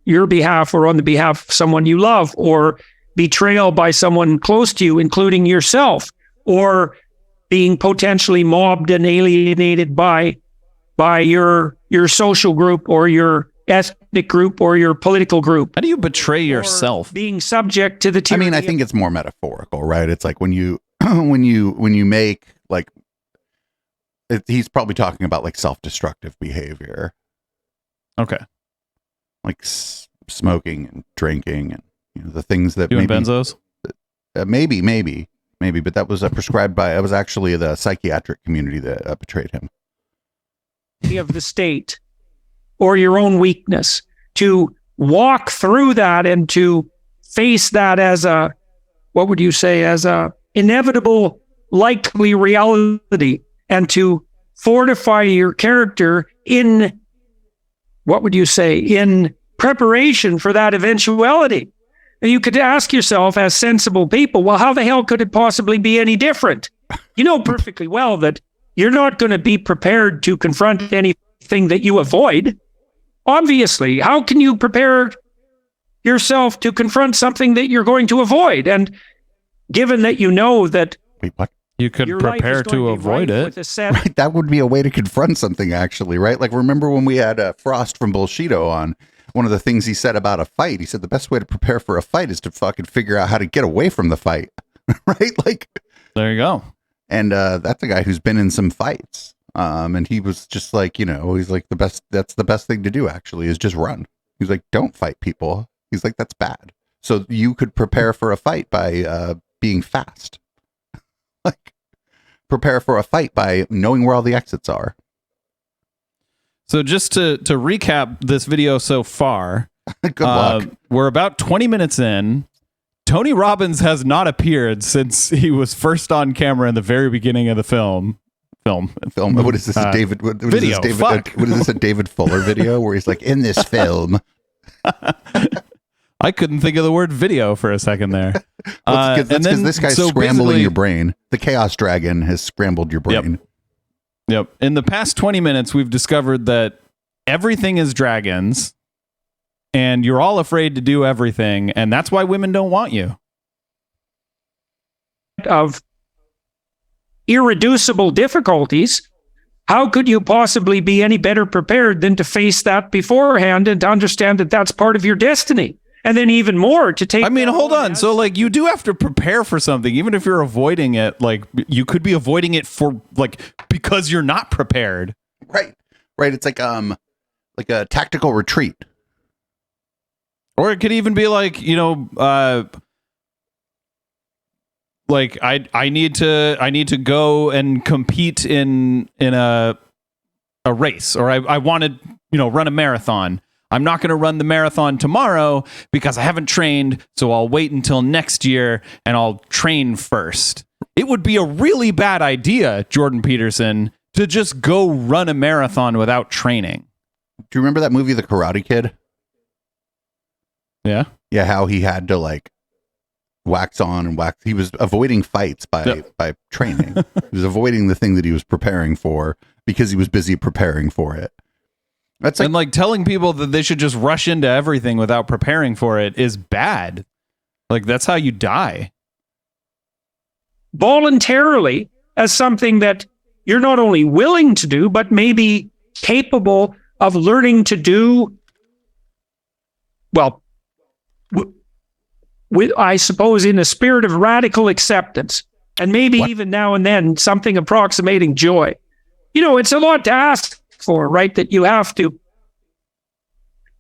your behalf or on the behalf of someone you love, or betrayal by someone close to you, including yourself, or being potentially mobbed and alienated by your social group or your ethnic group or your political group. How do you betray yourself? Being subject to the tyranny. I mean, I think it's more metaphorical, right? It's like when you when you make, like, he's probably talking about, like, self-destructive behavior. Okay. Like smoking and drinking and, you know, the things that doing benzos. Maybe, but that was prescribed by. It was actually the psychiatric community that betrayed him. of the state or your own weakness, to walk through that and to face that as a, what would you say, as a inevitable, likely reality, and to fortify your character in, what would you say, in preparation for that eventuality. And you could ask yourself, as sensible people, well, how the hell could it possibly be any different? You know perfectly well that you're not going to be prepared to confront anything that you avoid. Obviously, how can you prepare yourself to confront something that you're going to avoid? And given that you know that Wait, what? You could your life prepare is going to be avoid rife it. with a set Right, that would be a way to confront something, actually, right? Like, remember when we had Frost from Bullshido on? One of the things he said about a fight, he said the best way to prepare for a fight is to fucking figure out how to get away from the fight, right? Like, There you go. and that's a guy who's been in some fights, and he was just like, you know, he's like, that's the best thing to do, actually, is just run. He's like, don't fight people. He's like, that's bad. So you could prepare for a fight by being fast. Like, prepare for a fight by knowing where all the exits are. So just to recap this video so far, Good luck. we're about 20 minutes in. Tony Robbins has not appeared since he was first on camera in the very beginning of the film. What is this? David? What is video. this, David? Fuck. What is this? A David Fuller video where he's like, in this film? I couldn't think of the word video for a second there. That's because this guy's scrambling basically- your brain. The Chaos Dragon has scrambled your brain. Yep. In the past 20 minutes, we've discovered that everything is dragons, and you're all afraid to do everything, and that's why women don't want you. of irreducible difficulties, how could you possibly be any better prepared than to face that beforehand and to understand that that's part of your destiny? And then even more to take... I mean, that hold on on. as- So, like, you do have to prepare for something, even if you're avoiding it. Like, you could be avoiding it for, like, because you're not prepared. Right. It's like a tactical retreat. Or it could even be like, you know, like I need to go and compete in a race, or I want to, you know, run a marathon. I'm not going to run the marathon tomorrow because I haven't trained, so I'll wait until next year and I'll train first. It would be a really bad idea, Jordan Peterson, to just go run a marathon without training. Do you remember that movie, The Karate Kid? Yeah. Yeah, how he had to like wax on and wax. He was avoiding fights by training. He was avoiding the thing that he was preparing for because he was busy preparing for it. That's like, And like telling people that they should just rush into everything without preparing for it is bad. Like, that's how you die. voluntarily as something that you're not only willing to do, but maybe capable of learning to do, well, with, I suppose, in a spirit of radical acceptance, and maybe even now and then something approximating joy. You know, it's a lot to ask for, right? That you have to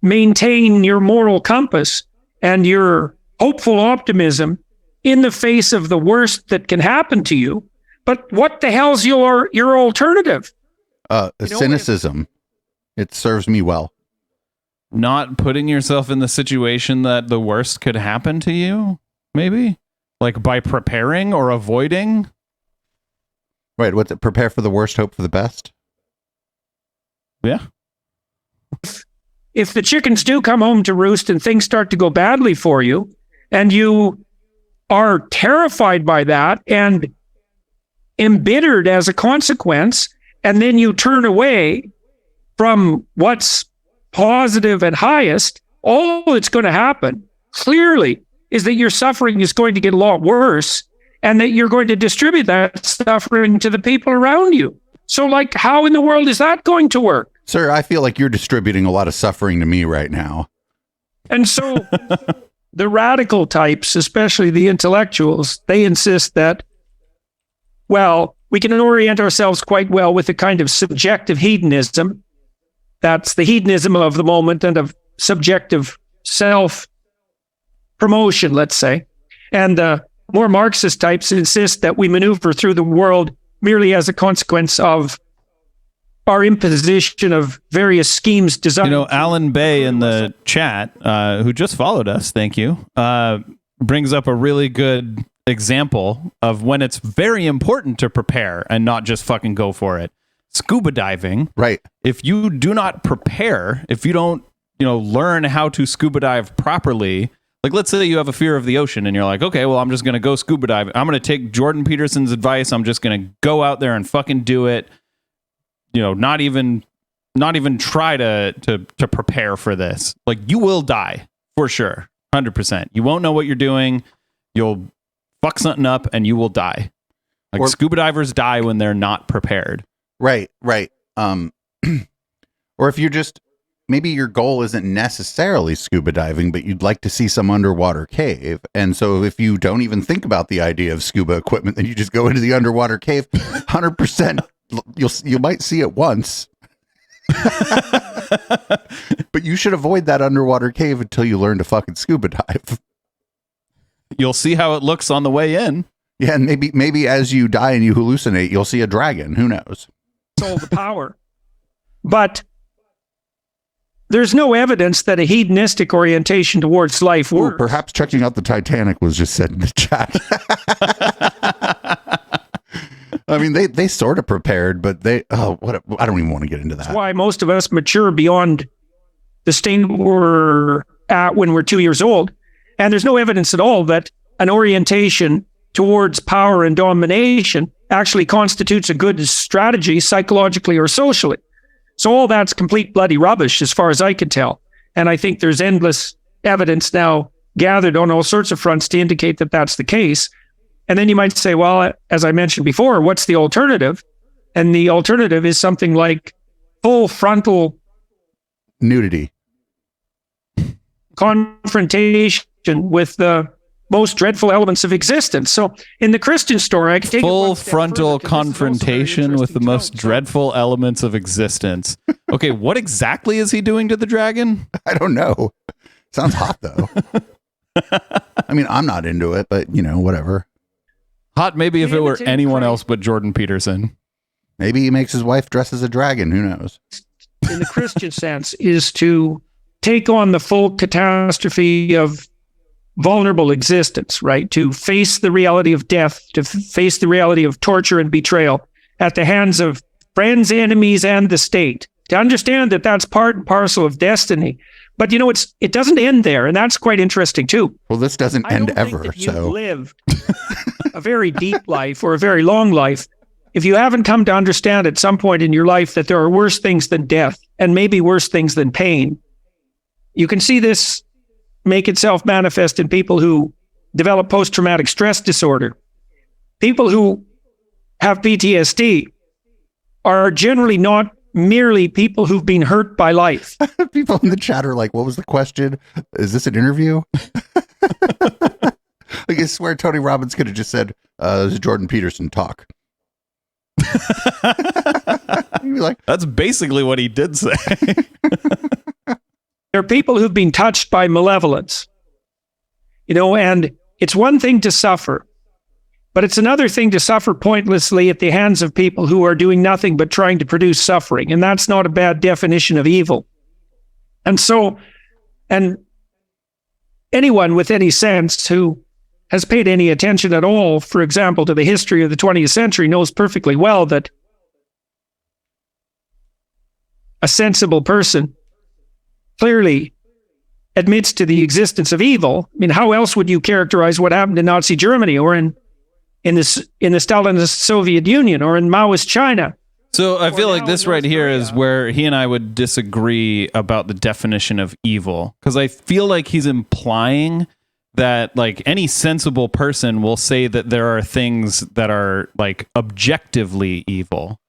maintain your moral compass and your hopeful optimism in the face of the worst that can happen to you. But what the hell's your alternative? cynicism. It serves me well. Not putting yourself in the situation that the worst could happen to you, maybe? Like by preparing or avoiding? Right. What's it? Prepare for the worst, hope for the best. Yeah. If the chickens do come home to roost and things start to go badly for you, and you are terrified by that and embittered as a consequence, and then you turn away from what's positive and highest, all that's going to happen clearly is that your suffering is going to get a lot worse, and that you're going to distribute that suffering to the people around you. So, like, how in the world is that going to work? Sir, I feel like you're distributing a lot of suffering to me right now. And so the radical types, especially the intellectuals, they insist that, well, we can orient ourselves quite well with a kind of subjective hedonism. That's the hedonism of the moment and of subjective self-promotion, let's say. And more Marxist types insist that we maneuver through the world merely as a consequence of our imposition of various schemes designed. Alan Bay in the chat, who just followed us, thank you, brings up a really good example of when it's very important to prepare and not just fucking go for it. Scuba diving. Right. If you do not prepare, if you don't, learn how to scuba dive properly, like let's say you have a fear of the ocean and you're like, okay, well, I'm just going to go scuba dive. I'm going to take Jordan Peterson's advice. I'm just going to go out there and fucking do it. Not even try to prepare for this. Like, you will die for sure. 100%. You won't know what you're doing. You'll fuck something up and you will die. Like, scuba divers die when they're not prepared. Right. Or if you're just, maybe your goal isn't necessarily scuba diving, but you'd like to see some underwater cave. And so if you don't even think about the idea of scuba equipment, then you just go into the underwater cave, 100%, you might see it once. But you should avoid that underwater cave until you learn to fucking scuba dive. You'll see how it looks on the way in. Yeah, and maybe as you die and you hallucinate, you'll see a dragon. Who knows? All the power. But there's no evidence that a hedonistic orientation towards life works. Ooh, perhaps checking out the Titanic was just said in the chat. I mean, they sort of prepared, but I don't even want to get into that. That's why most of us mature beyond the state we're at when we're 2 years old. And there's no evidence at all that an orientation towards power and domination actually constitutes a good strategy psychologically or socially. So all that's complete bloody rubbish as far as I can tell. And I think there's endless evidence now gathered on all sorts of fronts to indicate that that's the case. And then you might say, well, as I mentioned before, what's the alternative? And the alternative is something like full frontal nudity, confrontation with the most dreadful elements of existence. So in the Christian story, I can take full frontal confrontation with the most dreadful elements of existence. Okay, what exactly is he doing to the dragon? I don't know. Sounds hot though. I mean, I'm not into it, but whatever. Hot maybe if it were anyone else but Jordan Peterson. Maybe he makes his wife dress as a dragon. Who knows? In the Christian sense, is to take on the full catastrophe of vulnerable existence, right? To face the reality of death, to face the reality of torture and betrayal at the hands of friends, enemies, and the state. To understand that that's part and parcel of destiny. But it doesn't end there, and that's quite interesting too. Well, this doesn't end ever. Think that you've lived a very deep life or a very long life if you haven't come to understand at some point in your life that there are worse things than death, and maybe worse things than pain. You can see this make itself manifest in people who develop post-traumatic stress disorder. People who have PTSD are generally not merely people who've been hurt by life. People in the chat are like, what was the question? Is this an interview? Like, I swear Tony Robbins could have just said, this is Jordan Peterson talk. You'd be like, that's basically what he did say. There are people who've been touched by malevolence, and it's one thing to suffer, but it's another thing to suffer pointlessly at the hands of people who are doing nothing but trying to produce suffering. And that's not a bad definition of evil. And so, and anyone with any sense who has paid any attention at all, for example, to the history of the 20th century knows perfectly well that a sensible person clearly admits to the existence of evil. I mean, how else would you characterize what happened in Nazi Germany or in the Stalinist Soviet Union or in Maoist China? So I feel like this right here is where he and I would disagree about the definition of evil, because I feel like he's implying that like any sensible person will say that there are things that are like objectively evil.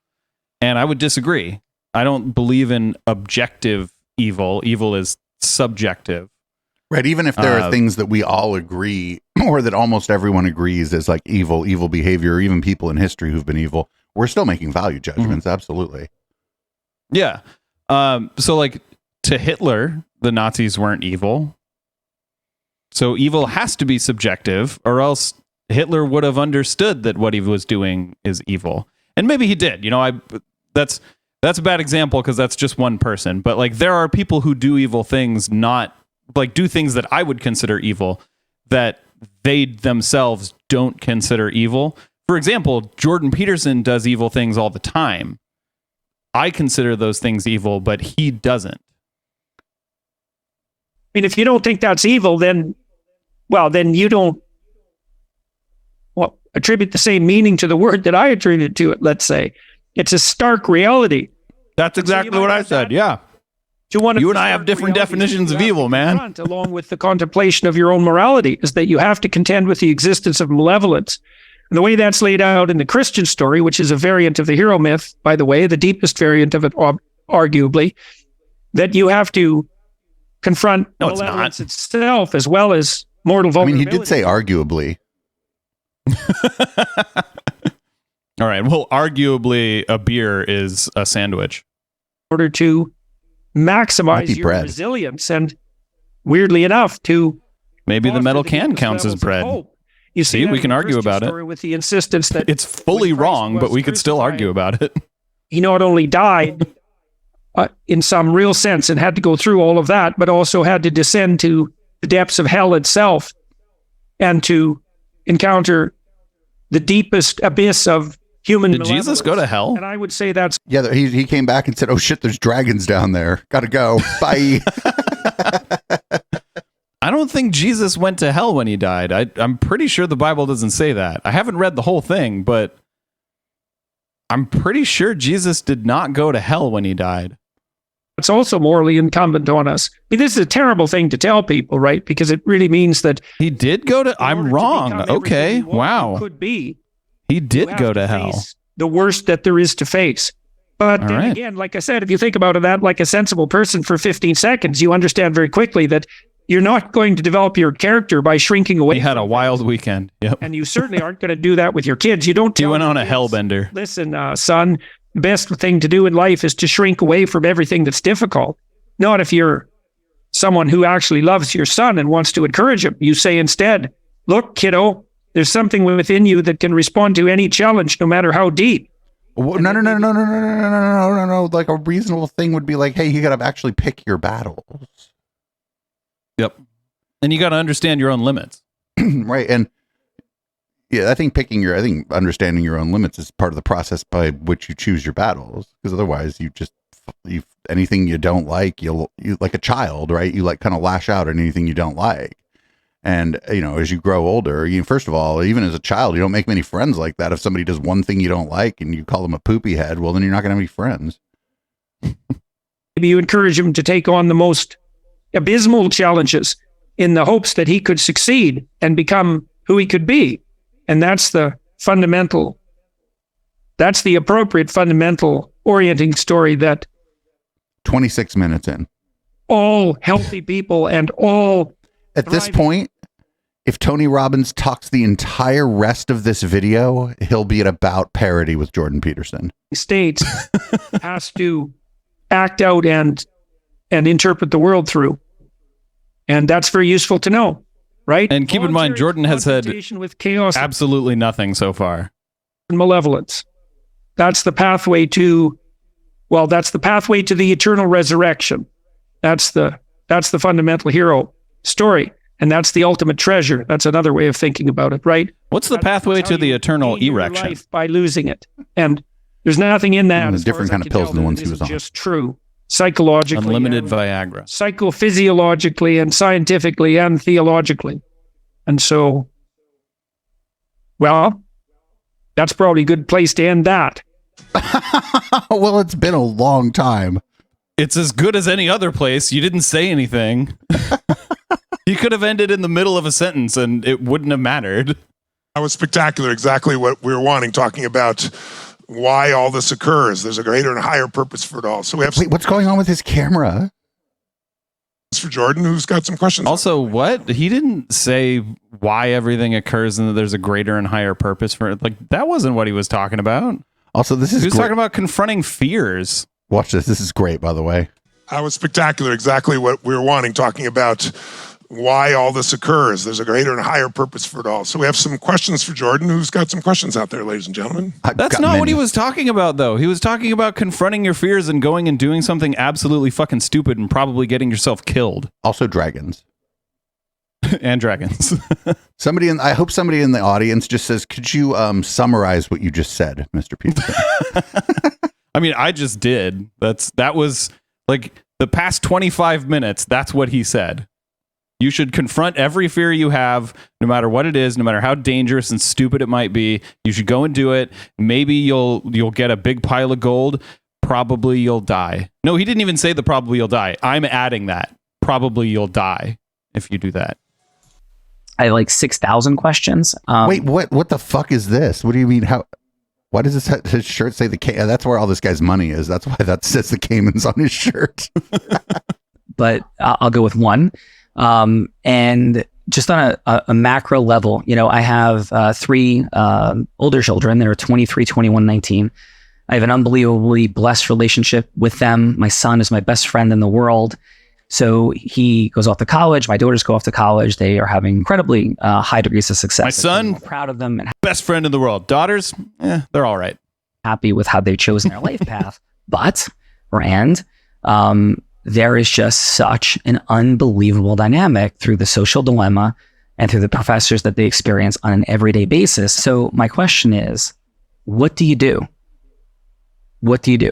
And I would disagree. I don't believe in objective evil. Evil is subjective. Right. Even if there are things that we all agree or that almost everyone agrees is like evil behavior, or even people in history who've been evil, we're still making value judgments. Mm-hmm. Absolutely. Yeah. So like to Hitler, the Nazis weren't evil. So evil has to be subjective, or else Hitler would have understood that what he was doing is evil. And maybe he did. That's That's a bad example because that's just one person. But like, there are people who do evil things, not like do things that I would consider evil that they themselves don't consider evil. For example, Jordan Peterson does evil things all the time. I consider those things evil, but he doesn't. I mean, if you don't think that's evil, then you don't attribute the same meaning to the word that I attribute to it, let's say. It's a stark reality. That's exactly what I said, yeah. You and I have different definitions of evil, man. Along with the contemplation of your own morality, is that you have to contend with the existence of malevolence. And the way that's laid out in the Christian story, which is a variant of the hero myth, by the way, the deepest variant of it, arguably, that you have to confront malevolence itself as well as mortal vulnerability. I mean, he did say arguably. All right. Well, arguably a beer is a sandwich. In order to maximize your resilience and, weirdly enough, to maybe the metal can counts as bread. You see, we can argue about it. With the insistence that it's fully wrong, but we could still argue about it. He not only died in some real sense and had to go through all of that, but also had to descend to the depths of hell itself and to encounter the deepest abyss of human Did Jesus go to hell? And I would say that's... Yeah, he came back and said, oh shit, there's dragons down there. Gotta go. Bye. I don't think Jesus went to hell when he died. I'm pretty sure the Bible doesn't say that. I haven't read the whole thing, but I'm pretty sure Jesus did not go to hell when he died. It's also morally incumbent on us. I mean, this is a terrible thing to tell people, right? Because it really means that he did go to... I'm wrong. Okay. Wow. Could be. He did go to hell. The worst that there is to face. But then again, like I said, if you think about that like a sensible person for 15 seconds, you understand very quickly that you're not going to develop your character by shrinking away. He had a wild weekend. Yep. And you certainly aren't going to do that with your kids. You don't. He went on a hellbender. Listen, son, the best thing to do in life is to shrink away from everything that's difficult. Not if you're someone who actually loves your son and wants to encourage him. You say instead, look, kiddo, there's something within you that can respond to any challenge, no matter how deep. No. Like a reasonable thing would be like, hey, you got to actually pick your battles. Yep. And you got to understand your own limits. Right. And yeah, I think understanding your own limits is part of the process by which you choose your battles. Because otherwise you anything you don't like, you like a child, right? You like kind of lash out at anything you don't like. And, as you grow older, first of all, even as a child, you don't make many friends like that. If somebody does one thing you don't like and you call them a poopy head, well, then you're not going to have any friends. Maybe you encourage him to take on the most abysmal challenges in the hopes that he could succeed and become who he could be. And that's the appropriate fundamental orienting story that 26 minutes in. All healthy people and all... At this point, if Tony Robbins talks the entire rest of this video, he'll be at about parity with Jordan Peterson. States has to act out and interpret the world through. And that's very useful to know, right? And keep in mind, Jordan has had with chaos, absolutely nothing so far. And malevolence. That's the pathway to the eternal resurrection. That's the fundamental hero story. And that's the ultimate treasure. That's another way of thinking about it, right? What's the pathway to the eternal erection? By losing it. And there's nothing in that. A different kind of pills than the ones he was on. Just true. Psychologically. Unlimited Viagra. Psychophysiologically and scientifically and theologically. And so, well, that's probably a good place to end that. Well, it's been a long time. It's as good as any other place. You didn't say anything. You could have ended in the middle of a sentence and it wouldn't have mattered. That was spectacular. Exactly what we were wanting, talking about why all this occurs. There's a greater and higher purpose for it all. So we have... Wait, what's going on with his camera? For Jordan, who's got some questions. Also, what? He didn't say why everything occurs and that there's a greater and higher purpose for it. Like, that wasn't what he was talking about. Also, he was talking about confronting fears. Watch this. This is great, by the way. That was spectacular. Exactly what we were wanting, talking about why all this occurs. There's a greater and higher purpose for it all. So we have some questions for Jordan. Who's got some questions out there, ladies and gentlemen? That's not what he was talking about, though. He was talking about confronting your fears and going and doing something absolutely fucking stupid and probably getting yourself killed. Also dragons. And dragons. I hope somebody in the audience just says, could you summarize what you just said, Mr. Peterson? I mean, I just did. That was like the past 25 minutes. That's what he said. You should confront every fear you have, no matter what it is, no matter how dangerous and stupid it might be. You should go and do it. Maybe you'll get a big pile of gold. Probably you'll die. No, he didn't even say the probably you'll die. I'm adding that. Probably you'll die if you do that. I have like 6,000 questions. Wait, what the fuck is this? What do you mean? Why does his shirt say the Cayman? That's where all this guy's money is. That's why that says the Caymans on his shirt. But I'll go with one. And just on a macro level, I have 3 older children. They're 23, 21, 19. I have an unbelievably blessed relationship with them. My son is my best friend in the world. So he goes off to college. My daughters go off to college. They are having incredibly high degrees of success. My son, proud of them and best friend in the world. Daughters, they're all right. Happy with how they've chosen their life path. But, there is just such an unbelievable dynamic through the social dilemma and through the professors that they experience on an everyday basis. So my question is, what do you do? What do you do?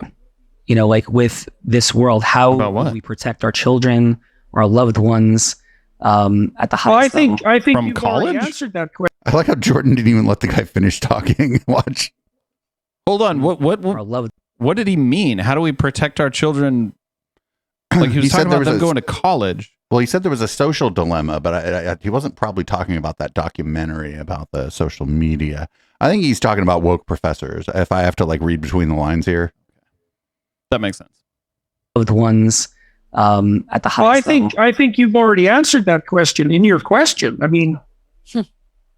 Like with this world, how do we protect our children, our loved ones at the highest level? I think From you've college? already answered that question. I like how Jordan didn't even let the guy finish talking. Watch. Hold on. What did he mean? How do we protect our children? Like he was talking about them going to college. Well, he said there was a social dilemma, but he wasn't probably talking about that documentary about the social media. I think he's talking about woke professors. If I have to read between the lines here. That makes sense. Loved ones at the highest level. I think you've already answered that question in your question. I mean,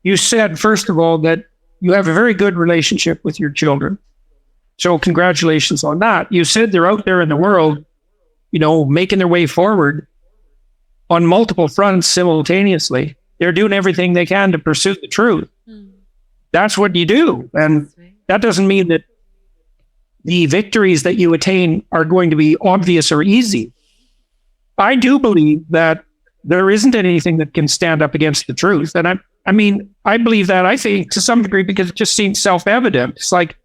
you said, first of all, that you have a very good relationship with your children. So congratulations on that. You said they're out there in the world, making their way forward on multiple fronts simultaneously. They're doing everything they can to pursue the truth. That's what you do. And that doesn't mean that the victories that you attain are going to be obvious or easy. I do believe that there isn't anything that can stand up against the truth. And I believe that, I think, to some degree, because it just seems self-evident. It's like,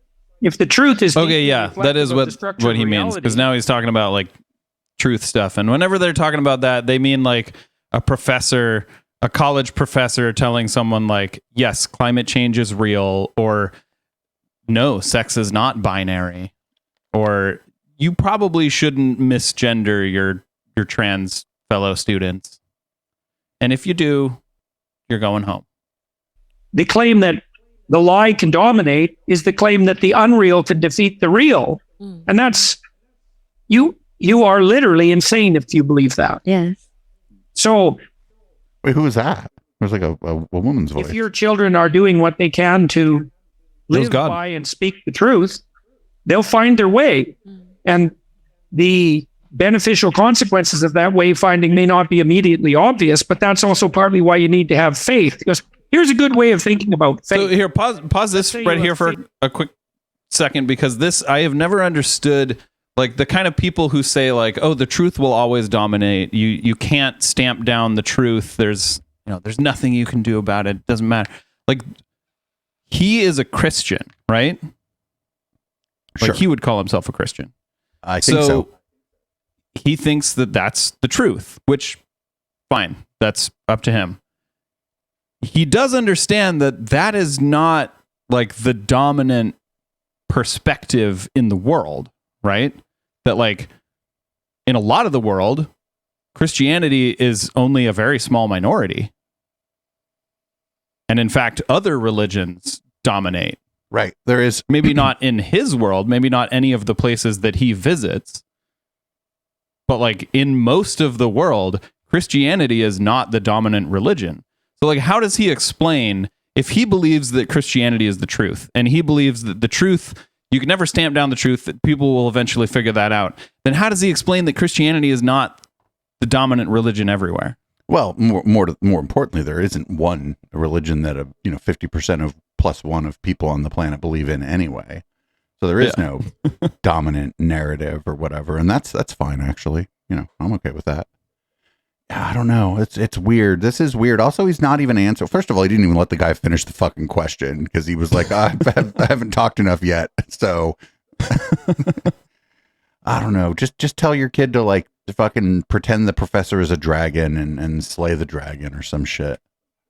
if the truth is... Okay, yeah, that is what he means. Because now he's talking about, truth stuff. And whenever they're talking about that, they mean, a professor, a college professor telling someone, yes, climate change is real, or no, sex is not binary, or you probably shouldn't misgender your trans fellow students. And if you do, you're going home. The claim that the lie can dominate is the claim that the unreal can defeat the real. And that's, you are literally insane if you believe that. Yes. So... Wait, who was that? It was a woman's voice. If your children are doing what they can to live by and speak the truth, they'll find their way. And the beneficial consequences of that wayfinding may not be immediately obvious, but that's also partly why you need to have faith. Because here's a good way of thinking about faith. So here, pause this right here for a quick second, because I have never understood the kind of people who say oh, the truth will always dominate. You can't stamp down the truth. There's nothing you can do about it. It doesn't matter. He is a Christian, right? Sure. He would call himself a Christian. I think so. He thinks that that's the truth, which, fine, that's up to him. He does understand that that is not the dominant perspective in the world, right? That in a lot of the world, Christianity is only a very small minority. And in fact, other religions dominate. Right. There is maybe not in his world, maybe not any of the places that he visits, but in most of the world, Christianity is not the dominant religion. So how does he explain, if he believes that Christianity is the truth, and he believes that the truth, you can never stamp down the truth, that people will eventually figure that out, then how does he explain that Christianity is not the dominant religion everywhere? Well, more importantly, there isn't one religion that 50% of plus one of people on the planet believe in anyway. So there is no dominant narrative or whatever, and that's fine actually. I'm okay with that. I don't know. It's weird. This is weird. Also, he's not even answering. First of all, he didn't even let the guy finish the fucking question because he was like, I haven't talked enough yet. So I don't know. Just tell your kid to fucking pretend the professor is a dragon and slay the dragon or some shit.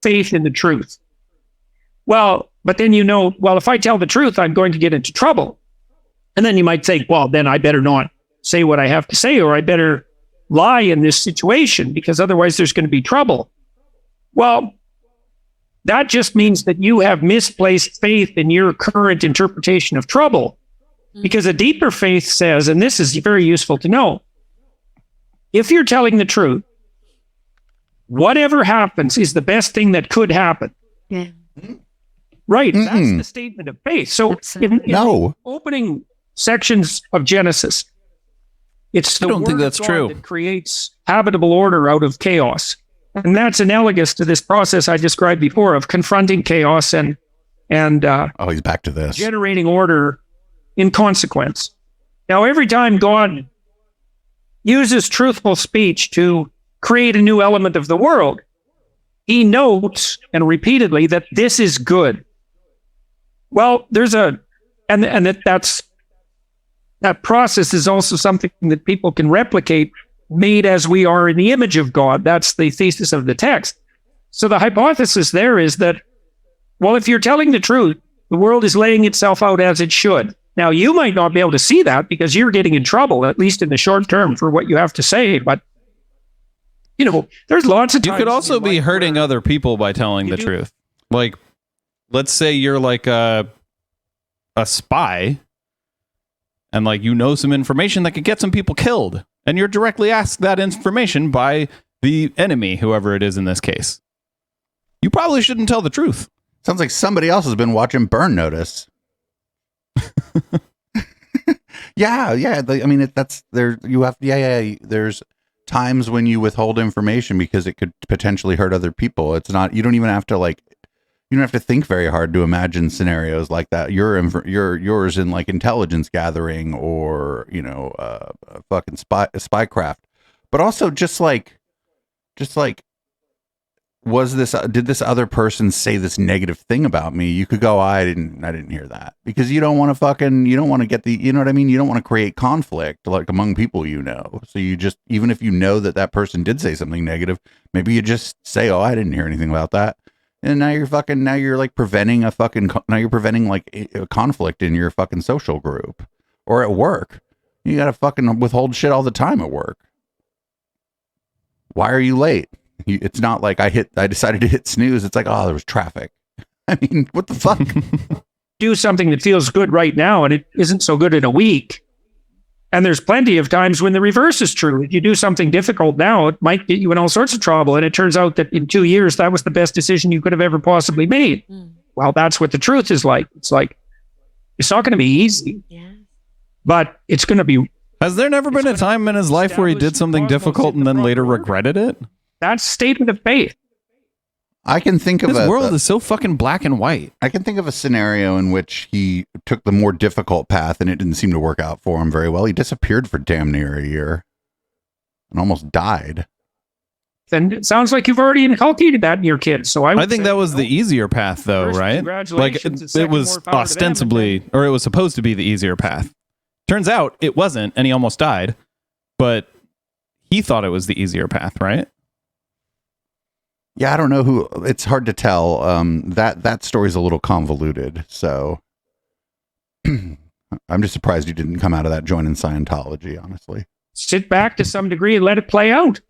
Faith in the truth. Well, but then if I tell the truth, I'm going to get into trouble. And then you might think, well, then I better not say what I have to say, or I better lie in this situation because otherwise there's going to be trouble. Well, that just means that you have misplaced faith in your current interpretation of trouble. Because a deeper faith says, and this is very useful to know, if you're telling the truth, whatever happens is the best thing that could happen. Yeah. Right. Mm-mm. That's the statement of faith. So in the opening sections of Genesis, it's the word of God that creates habitable order out of chaos. And that's analogous to this process I described before of confronting chaos and he's back to this. Generating order in consequence. Now, every time God uses truthful speech to create a new element of the world, he notes and repeatedly that this is good. Well, that process is also something that people can replicate, made as we are in the image of God. That's the thesis of the text. So the hypothesis there is that, well, if you're telling the truth, the world is laying itself out as it should. Now, you might not be able to see that because you're getting in trouble, at least in the short term, for what you have to say. But, there's lots of times. You could also be hurting other people by telling the truth. Like, let's say you're like a spy and some information that could get some people killed. And you're directly asked that information by the enemy, whoever it is in this case. You probably shouldn't tell the truth. Sounds like somebody else has been watching Burn Notice. Yeah. There's times when you withhold information because it could potentially hurt other people. It's not, you don't even have to you don't have to think very hard to imagine scenarios like that. Yours in intelligence gathering or, fucking spycraft, but also did this other person say this negative thing about me? You could go, I didn't hear that, because you don't want to get the, you know what I mean? You don't want to create conflict among people, so you just, even if that person did say something negative, maybe you just say, oh, I didn't hear anything about that. And now you're preventing a conflict in your fucking social group or at work. You got to fucking withhold shit all the time at work. Why are you late? It's not like I decided to hit snooze. It's like, oh, there was traffic. I mean, what the fuck? Do something that feels good right now and it isn't so good in a week. And there's plenty of times when the reverse is true. If you do something difficult now, it might get you in all sorts of trouble. And it turns out that in 2 years, that was the best decision you could have ever possibly made. Well, that's what the truth is like. It's like, it's not going to be easy, but it's going to be. Has there never been a time in his life where he did something difficult and then later regretted it? That's statement of faith. I can think of this world is so fucking black and white. I can think of a scenario in which he took the more difficult path and it didn't seem to work out for him very well. He disappeared for damn near a year and almost died. Then it sounds like you've already inculcated that in your kids. So I think that was the easier path, though, right? It was ostensibly, or it was supposed to be the easier path. Turns out it wasn't, and he almost died. But he thought it was the easier path, right? Yeah, I don't know who. It's hard to tell. That story's a little convoluted. So I'm just surprised you didn't come out of that joining Scientology, honestly. Sit back to some degree and let it play out.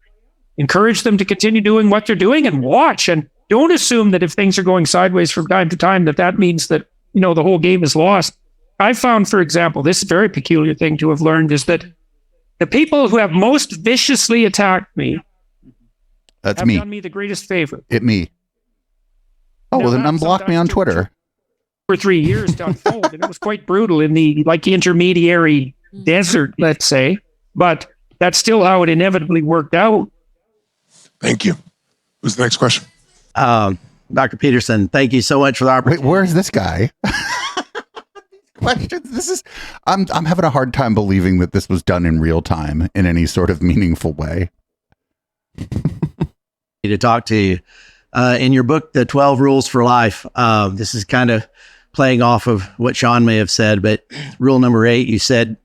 Encourage them to continue doing what they're doing and watch. And don't assume that if things are going sideways from time to time, that means that, the whole game is lost. I found, for example, this very peculiar thing to have learned is that the people who have most viciously attacked me have done me the greatest favor. Me. Oh, well, then unblock me on Twitter. For 3 years to unfold, and it was quite brutal in the intermediary desert, let's say. But that's still how it inevitably worked out. Thank you. Who's the next question? Dr. Peterson, thank you so much for the opportunity. Wait, where's this guy? Questions. This is. I'm having a hard time believing that this was done in real time in any sort of meaningful way. To talk to you. In your book, The 12 Rules for Life, this is kind of playing off of what Sean may have said, but rule number 8, you said,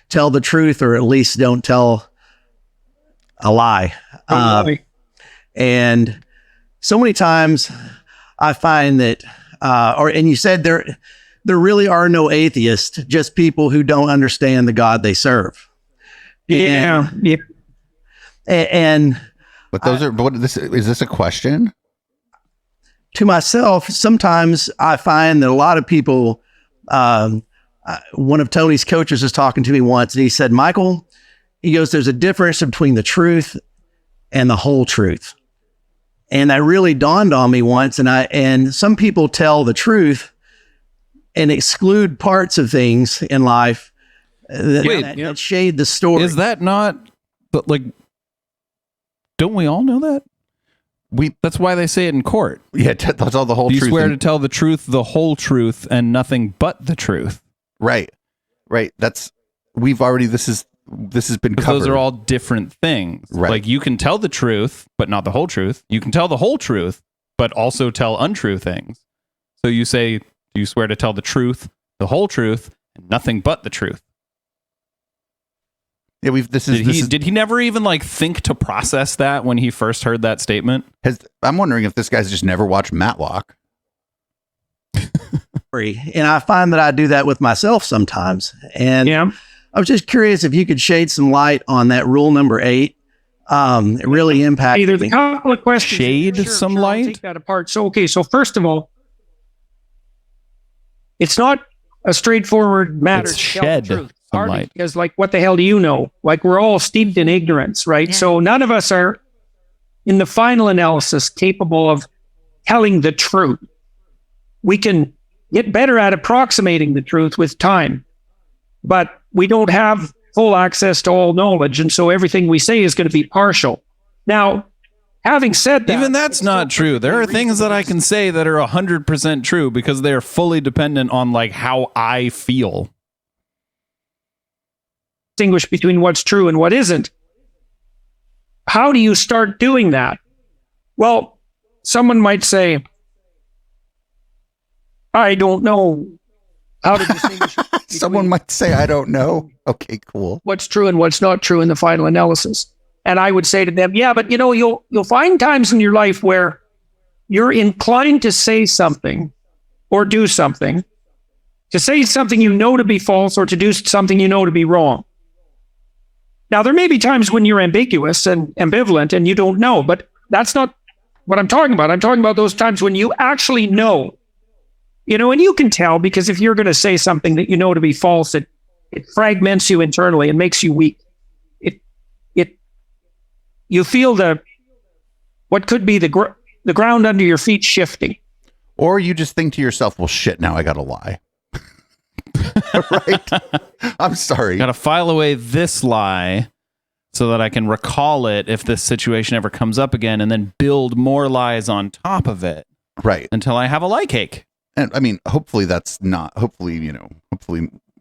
tell the truth or at least don't tell a lie. And so many times I find that, and you said there really are no atheists, just people who don't understand the God they serve. Yeah. And But those are. But is this a question? to myself, sometimes I find that a lot of people, one of Tony's coaches was talking to me once and he said, Michael, he goes, there's a difference between the truth and the whole truth. And that really dawned on me once. And some people tell the truth and exclude parts of things in life that shade the story. Is that not, but like, don't we all know that? That's why they say it in court. Yeah, that's all the whole you truth. You swear to tell the truth, the whole truth, and nothing but the truth. Right. This has been covered. Those are all different things. Right. Like you can tell the truth, but not the whole truth. You can tell the whole truth, but also tell untrue things. So you say, do you swear to tell the truth, the whole truth, and nothing but the truth? Yeah, did he never even like think to process that when he first heard that statement? I'm wondering if this guy's just never watched Matlock. And I find that I do that with myself sometimes. And I was just curious if you could shade some light on that rule number 8. It really impacted There's a couple of questions. Shade some light? I'll take that apart. So first of all, it's not a straightforward matter. It's shed some light. Because like, what the hell do you know? Like we're all steeped in ignorance, right? Yeah. So none of us are in the final analysis capable of telling the truth. We can get better at approximating the truth with time, but we don't have full access to all knowledge. And so everything we say is going to be partial. Now, having said that, even that's not true. There are things that I can say that are 100% true because they are fully dependent on like how I feel. Distinguish between what's true and what isn't. How do you start doing that? Well, someone might say, I don't know how to distinguish. Someone might say, I don't know. Okay, cool. What's true and what's not true in the final analysis. And I would say to them, yeah, but you'll find times in your life where you're inclined to say something or do something, to say something you know to be false or to do something you know to be wrong. Now, there may be times when you're ambiguous and ambivalent and you don't know, but that's not what I'm talking about. I'm talking about those times when you actually know, and you can tell, because if you're going to say something that you know to be false, it fragments you internally and makes you weak. You feel what could be the ground under your feet shifting. Or you just think to yourself, well, shit, now I got to lie. Right? I'm sorry. Got to file away this lie so that I can recall it if this situation ever comes up again, and then build more lies on top of it. Right. Until I have a lie cake. And I mean, hopefully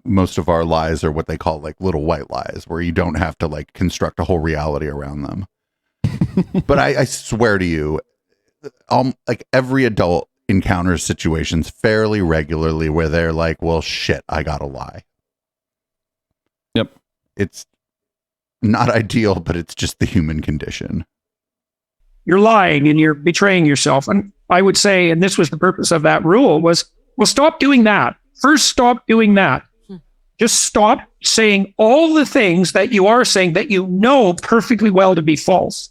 most of our lies are what they call like little white lies, where you don't have to like construct a whole reality around them. But I swear to you, like every adult encounters situations fairly regularly where they're like, well, shit, I gotta lie. Yep. It's not ideal, but it's just the human condition. You're lying and you're betraying yourself. And I would say, and this was the purpose of that rule, was, well, stop doing that. First, stop doing that. Just stop saying all the things that you are saying that you know perfectly well to be false.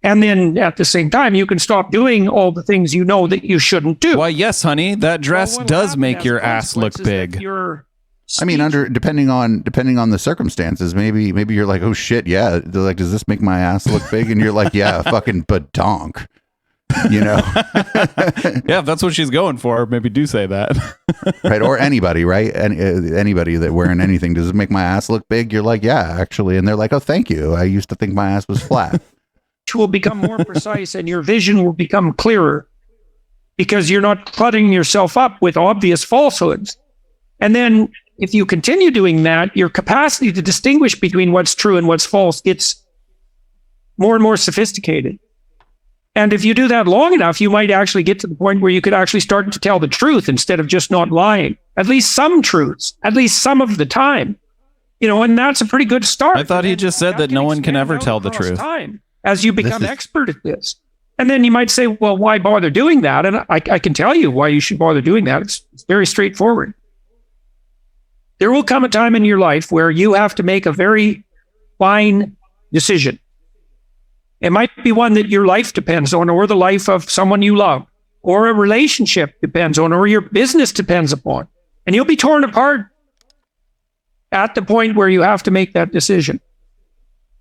And then at the same time, you can stop doing all the things you know that you shouldn't do. Why, yes, honey, that dress does make your ass look big. I mean, depending on the circumstances, maybe you're like, oh shit, yeah. They're like, does this make my ass look big? And you're like, yeah, fucking badonk. Yeah, if that's what she's going for, maybe do say that. Right. Or anybody, right? Anybody that wearing anything, does it make my ass look big? You're like, yeah, actually. And they're like, oh, thank you. I used to think my ass was flat. will become more precise and your vision will become clearer because you're not cluttering yourself up with obvious falsehoods. And then if you continue doing that, your capacity to distinguish between what's true and what's false gets more and more sophisticated. And if you do that long enough, you might actually get to the point where you could actually start to tell the truth instead of just not lying. At least some truths, at least some of the time. And that's a pretty good start. I thought he just said that no one can ever tell the truth. Time, as you become expert at this. And then you might say, well, why bother doing that? And I can tell you why you should bother doing that. It's very straightforward. There will come a time in your life where you have to make a very fine decision. It might be one that your life depends on, or the life of someone you love, or a relationship depends on, or your business depends upon. And you'll be torn apart at the point where you have to make that decision.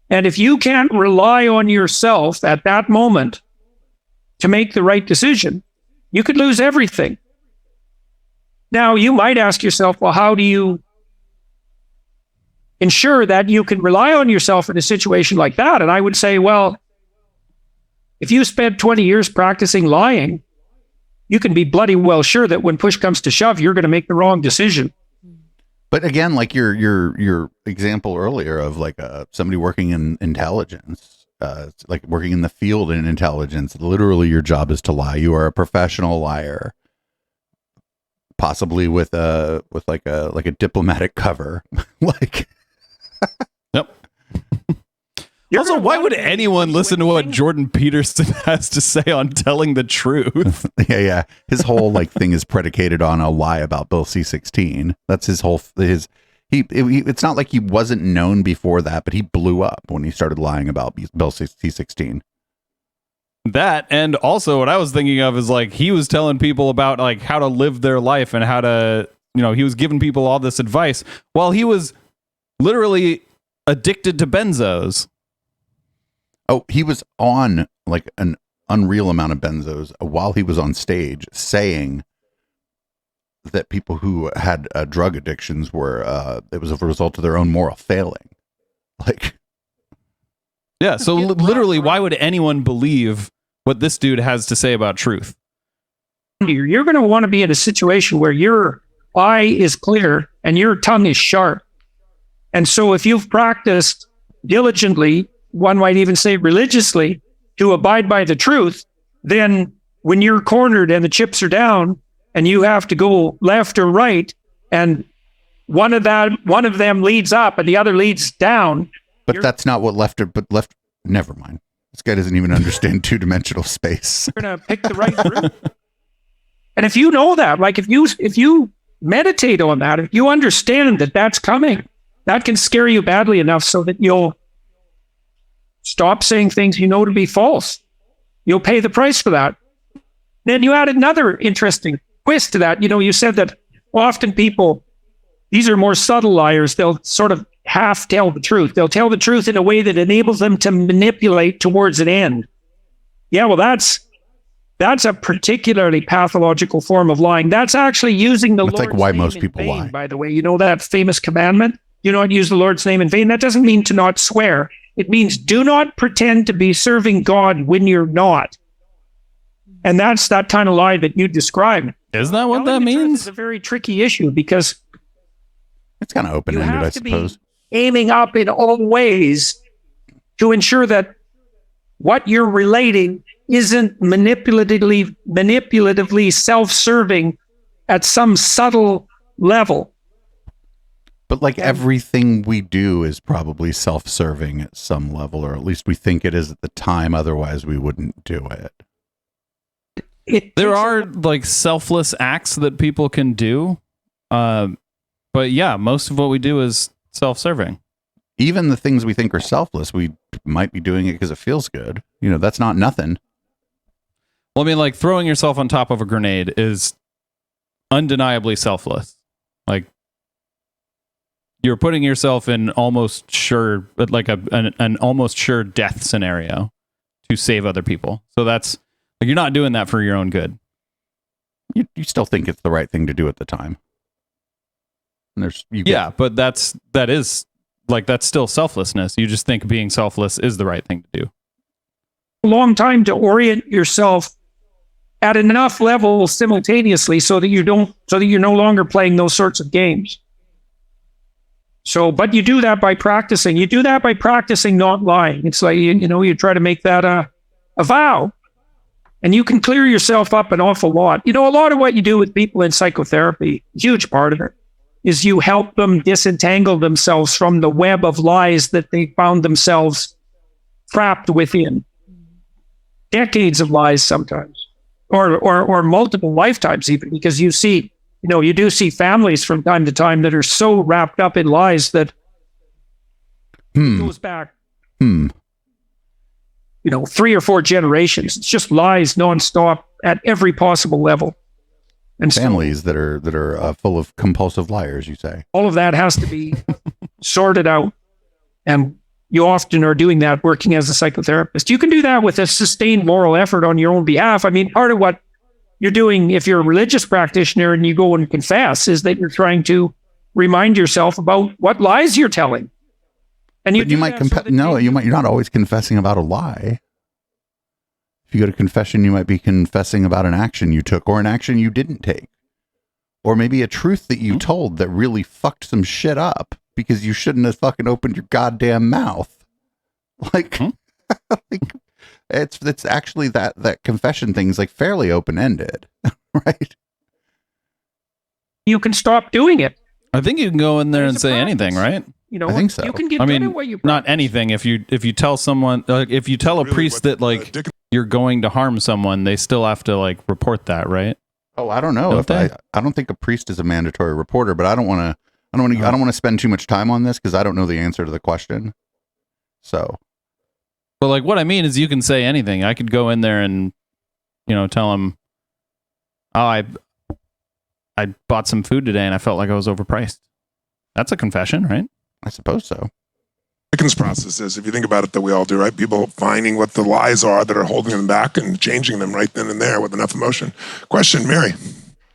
And if you can't rely on yourself at that moment to make the right decision, you could lose everything. Now, you might ask yourself, well, how do you ensure that you can rely on yourself in a situation like that? And I would say, well, if you spent 20 years practicing lying, you can be bloody well sure that when push comes to shove, you're going to make the wrong decision. But again, like your example earlier of like somebody working in intelligence, like working in the field in intelligence, literally your job is to lie. You are a professional liar, possibly with a diplomatic cover. Like, yep. Also, why would anyone listen to what Jordan Peterson has to say on telling the truth? Yeah. His whole thing is predicated on a lie about Bill C-16. That's his whole it's not like he wasn't known before that, but he blew up when he started lying about Bill C-16. That, and also what I was thinking of is he was telling people about how to live their life and how to, he was giving people all this advice while he was literally addicted to benzos. Oh, he was on an unreal amount of benzos while he was on stage saying that people who had drug addictions were, it was a result of their own moral failing. Yeah. So literally, why would anyone believe what this dude has to say about truth? You're going to want to be in a situation where your eye is clear and your tongue is sharp. And so if you've practiced diligently, one might even say religiously, to abide by the truth, then when you're cornered and the chips are down and you have to go left or right, and one of them leads up and the other leads down. But that's not what left, never mind. This guy doesn't even understand two-dimensional space. You're going to pick the right route. And if you know that, if you meditate on that, if you understand that that's coming, that can scare you badly enough so that you'll stop saying things you know to be false. You'll pay the price for that. Then you add another interesting twist to that. You said that often people, these are more subtle liars. They'll sort of half tell the truth. They'll tell the truth in a way that enables them to manipulate towards an end. Yeah, well, that's a particularly pathological form of lying. That's actually using the Lord's name why most in people vain, lie. by the way. You know that famous commandment? Do not use the Lord's name in vain. That doesn't mean to not swear. It means do not pretend to be serving God when you're not. And that's that kind of lie that you described. Isn't that what that means? It's a very tricky issue because it's kind of open-ended, I suppose. Aiming up in all ways to ensure that what you're relating isn't manipulatively self-serving at some subtle level. But everything we do is probably self-serving at some level, or at least we think it is at the time. Otherwise, we wouldn't do it. There are selfless acts that people can do. But yeah, most of what we do is self-serving. Even the things we think are selfless, we might be doing it because it feels good. That's not nothing. Well, I mean, throwing yourself on top of a grenade is undeniably selfless. You're putting yourself in almost sure, an almost sure death scenario to save other people. So that's you're not doing that for your own good. You still think it's the right thing to do at the time. And but that's still selflessness. You just think being selfless is the right thing to do. a long time to orient yourself at enough levels simultaneously so that you're no longer playing those sorts of games. So, but you do that by practicing. You do that by practicing not lying. It's like, you try to make that a vow. And you can clear yourself up an awful lot. A lot of what you do with people in psychotherapy, huge part of it, is you help them disentangle themselves from the web of lies that they found themselves trapped within. Decades of lies sometimes, or multiple lifetimes even, because you do see families from time to time that are so wrapped up in lies that it goes back 3 or 4 generations. It's just lies nonstop at every possible level. And families that are full of compulsive liars, you say. All of that has to be sorted out. And you often are doing that working as a psychotherapist. You can do that with a sustained moral effort on your own behalf. I mean, part of what you're doing, if you're a religious practitioner and you go and confess, is that you're trying to remind yourself about what lies you're telling. And you might you're not always confessing about a lie. If you go to confession, you might be confessing about an action you took or an action you didn't take. Or maybe a truth that you told that really fucked some shit up because you shouldn't have fucking opened your goddamn mouth. Like, it's actually that confession thing is like fairly open-ended, right? You can stop doing it. I think you can go in there and say anything, right? I think so. You can get good at what you practice. Not anything. If you tell someone, if you tell a priest that you're going to harm someone, they still have to report that, right? Oh, I don't know. I don't think a priest is a mandatory reporter, but I don't want to spend too much time on this because I don't know the answer to the question. So, but what I mean is, you can say anything. I could go in there and tell them, oh, I bought some food today and I felt like I was overpriced. That's a confession, right? I suppose so. Dickens' process is, if you think about it, that we all do, right? People finding what the lies are that are holding them back and changing them right then and there with enough emotion. Question, Mary.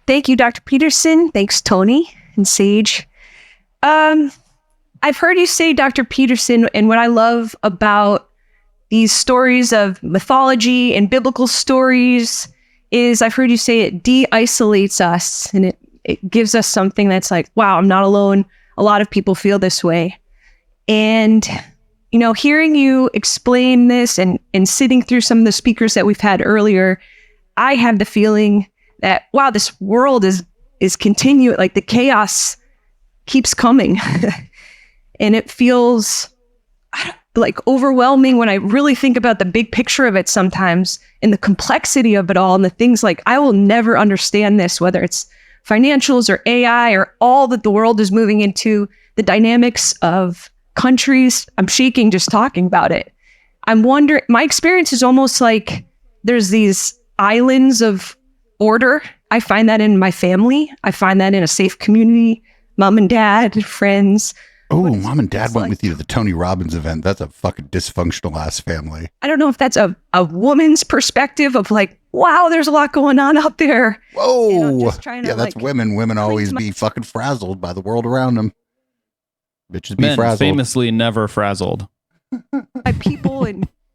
Thank you, Dr. Peterson. Thanks, Tony and Sage. I've heard you say, Dr. Peterson, and what I love about these stories of mythology and biblical stories is I've heard you say it de-isolates us and it gives us something that's like, wow, I'm not alone. A lot of people feel this way. And, hearing you explain this and sitting through some of the speakers that we've had earlier, I have the feeling that, wow, this world is continuing, the chaos keeps coming. And it feels overwhelming when I really think about the big picture of it sometimes and the complexity of it all and the things I will never understand this, whether it's financials or AI or all that the world is moving into, the dynamics of countries. I'm shaking just talking about it. I'm wondering, my experience is almost like there's these islands of order. I find that in my family. I find that in a safe community, mom and dad, friends. Oh, mom and dad went with you to the Tony Robbins event. That's a fucking dysfunctional ass family. I don't know if that's a woman's perspective of wow, there's a lot going on out there. Whoa. That's women. Women always be fucking frazzled by the world around them. Bitches be Men frazzled. Famously never frazzled. By people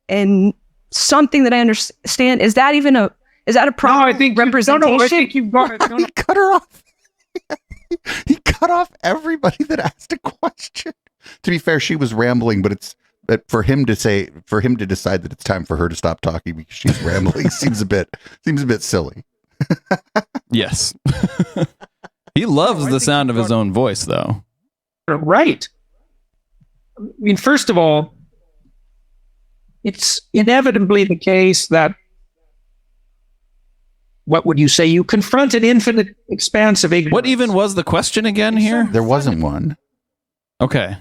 and something that I understand. Is that a proper representation? I think you've got it. He cut her off. He cut off everybody that asked a question. To be fair, she was rambling, but for him to decide that it's time for her to stop talking because she's rambling seems a bit silly. Yes. He loves the sound of his own voice, though. Right. I mean, first of all, it's inevitably the case that, what would you say? You confront an infinite expanse of ignorance. What even was the question again here? There wasn't one. Okay.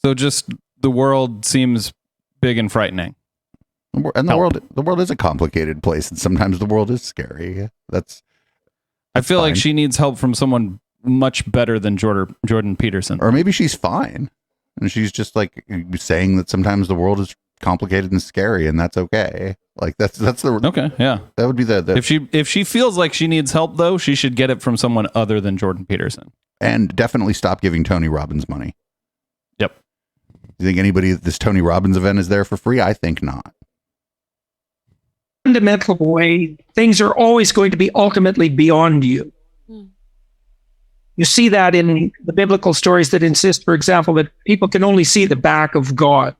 So just the world seems big and frightening. And the world is a complicated place, and sometimes the world is scary. I feel like she needs help from someone much better than Jordan Peterson. Or maybe she's fine. And she's just saying that sometimes the world is complicated and scary, and that's okay. That's the okay. Yeah, that would be the if she feels like she needs help, though, she should get it from someone other than Jordan Peterson. And definitely stop giving Tony Robbins money. Yep. You think anybody at this Tony Robbins event is there for free? I think not. fundamental way, things are always going to be ultimately beyond you. You see that in the biblical stories that insist, for example, that people can only see the back of God.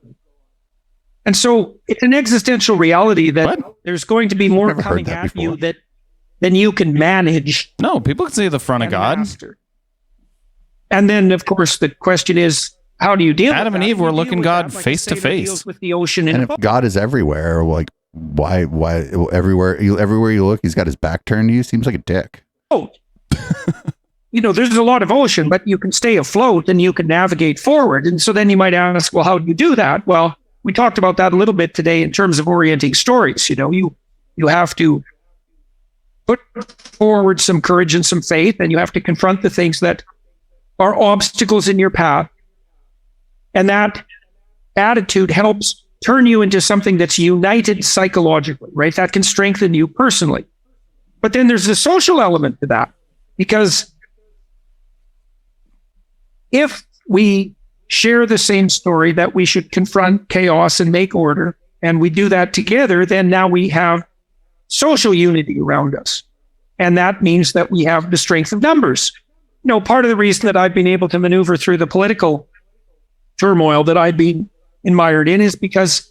And so it's an existential reality that there's going to be more coming at you than you can manage. No, people can see the front of God. Master. And then, of course, the question is, how do you deal with that? Adam and Eve were looking God face to face. With the ocean and if God is everywhere, like why everywhere you look, he's got his back turned to you? Seems like a dick. Oh, there's a lot of ocean, but you can stay afloat and you can navigate forward. And so then you might ask, well, how do you do that? Well, we talked about that a little bit today in terms of orienting stories. You have to put forward some courage and some faith, and you have to confront the things that are obstacles in your path. And that attitude helps turn you into something that's united psychologically, right? That can strengthen you personally. But then there's a social element to that, because if we share the same story that we should confront chaos and make order, and we do that together, then now we have social unity around us. And that means that we have the strength of numbers. Part of the reason that I've been able to maneuver through the political turmoil that I've been mired in is because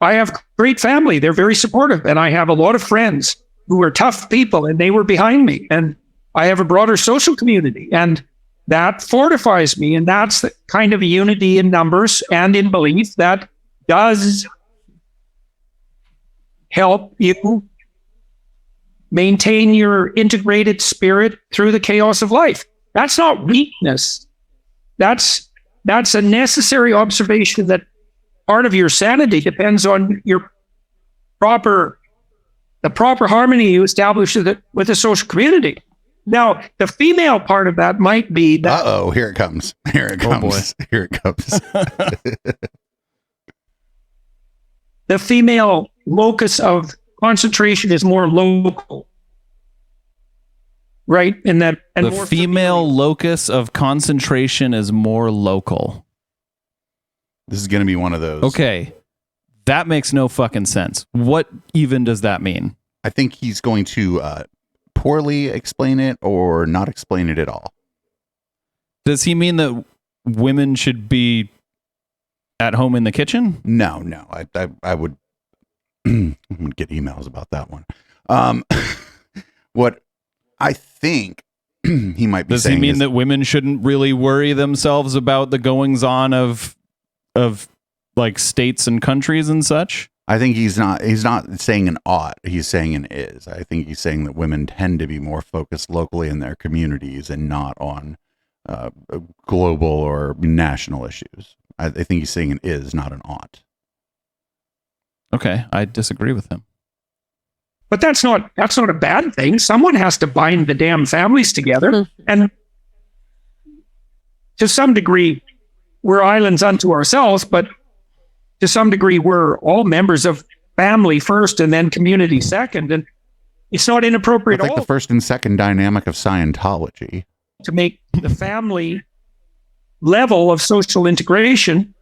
I have great family. They're very supportive. And I have a lot of friends who are tough people, and they were behind me. And I have a broader social community, and that fortifies me. And that's the kind of unity in numbers and in belief that does help you maintain your integrated spirit through the chaos of life. That's not weakness. That's a necessary observation that part of your sanity depends on the proper harmony you establish with the social community. Now, the female part of that might be that. Uh-oh, here it comes. Here it comes. Boy. Here it comes. The female locus of concentration is more local, right? And the female locus of concentration is more local. This is going to be one of those. Okay, that makes no fucking sense. What even does that mean? I think he's going to poorly explain it or not explain it at all. Does he mean that women should be at home in the kitchen? No. I would get emails about that one. What I think he might be saying. Does he mean that women shouldn't really worry themselves about the goings on of like states and countries and such? I think he's not saying an ought. He's saying an is. I think he's saying that women tend to be more focused locally in their communities and not on global or national issues. I think he's saying an is, not an ought. Okay, I disagree with him. But that's not a bad thing. Someone has to bind the damn families together. And to some degree, we're islands unto ourselves, but to some degree, we're all members of family first and then community second. And it's not inappropriate at all. Like the first and second dynamic of Scientology. To make the family level of social integration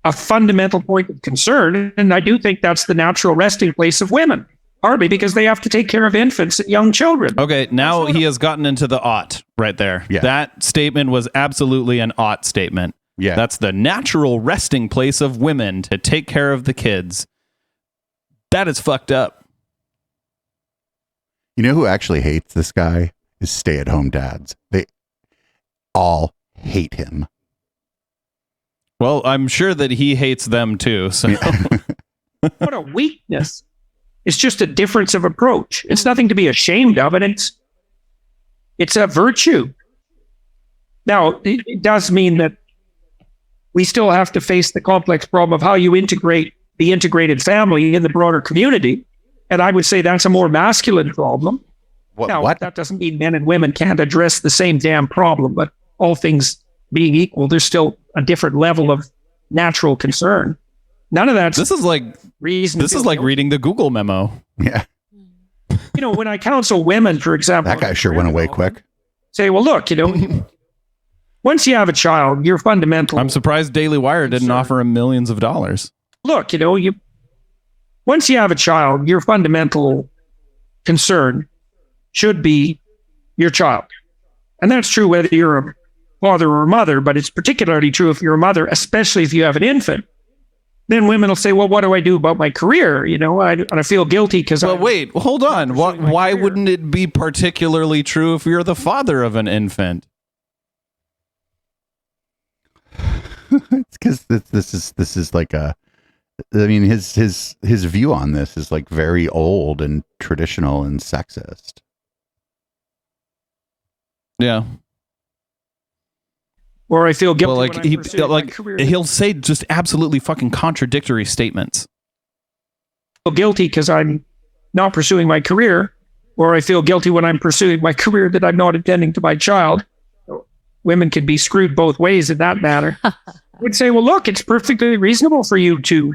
a fundamental point of concern. And I do think that's the natural resting place of women, partly because they have to take care of infants and young children. Okay, now he has gotten into the ought right there. Yeah. That statement was absolutely an ought statement. Yeah. That's the natural resting place of women to take care of the kids. That is fucked up. You know who actually hates this guy? Is stay-at-home dads. They all hate him. Well, I'm sure that he hates them too. So what a weakness. It's just a difference of approach. It's nothing to be ashamed of, and it's a virtue. Now, it does mean that we still have to face the complex problem of how you integrate the integrated family in the broader community. And I would say that's a more masculine problem. What? That doesn't mean men and women can't address the same damn problem, but all things being equal, there's still a different level of natural concern. None of that. This is like reason. This is like reading the Google memo. Yeah. When I counsel women, for example, that guy sure went away quick. Say, well, look, once you have a child, you're fundamental. I'm surprised Daily Wire didn't offer him millions of dollars. Look, once you have a child, your fundamental concern should be your child. And that's true whether you're a father or a mother, but it's particularly true if you're a mother, especially if you have an infant. Then women will say, well, what do I do about my career? You know, I feel guilty because Well, wait, hold on. Why wouldn't it be particularly true if you're the father of an infant? It's because this is like a, I mean, his view on this is like very old and traditional and sexist. Yeah. Or I feel guilty. Well, when I'm pursuing my career. he'll say just absolutely fucking contradictory statements. I feel guilty because I'm not pursuing my career, or I feel guilty when I'm pursuing my career that I'm not attending to my child. Women can be screwed both ways in that matter. I would say, well, look, it's perfectly reasonable for you to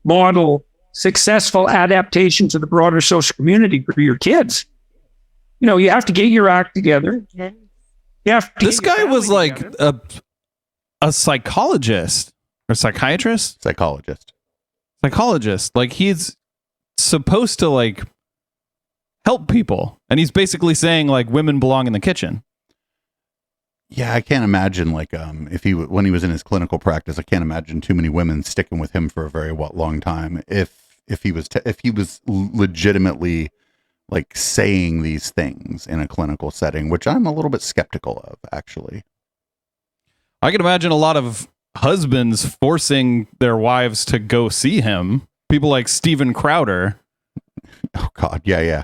model successful adaptation to the broader social community for your kids. You know, you have to get your act together. This guy was like a psychologist or psychiatrist? Psychologist. Like, he's supposed to like help people. And he's basically saying like women belong in the kitchen. Yeah, I can't imagine like if when he was in his clinical practice, I can't imagine too many women sticking with him for a very long time. If he was legitimately like saying these things in a clinical setting, which I'm a little bit skeptical of, actually. I can imagine a lot of husbands forcing their wives to go see him. People like Steven Crowder. Oh God, yeah.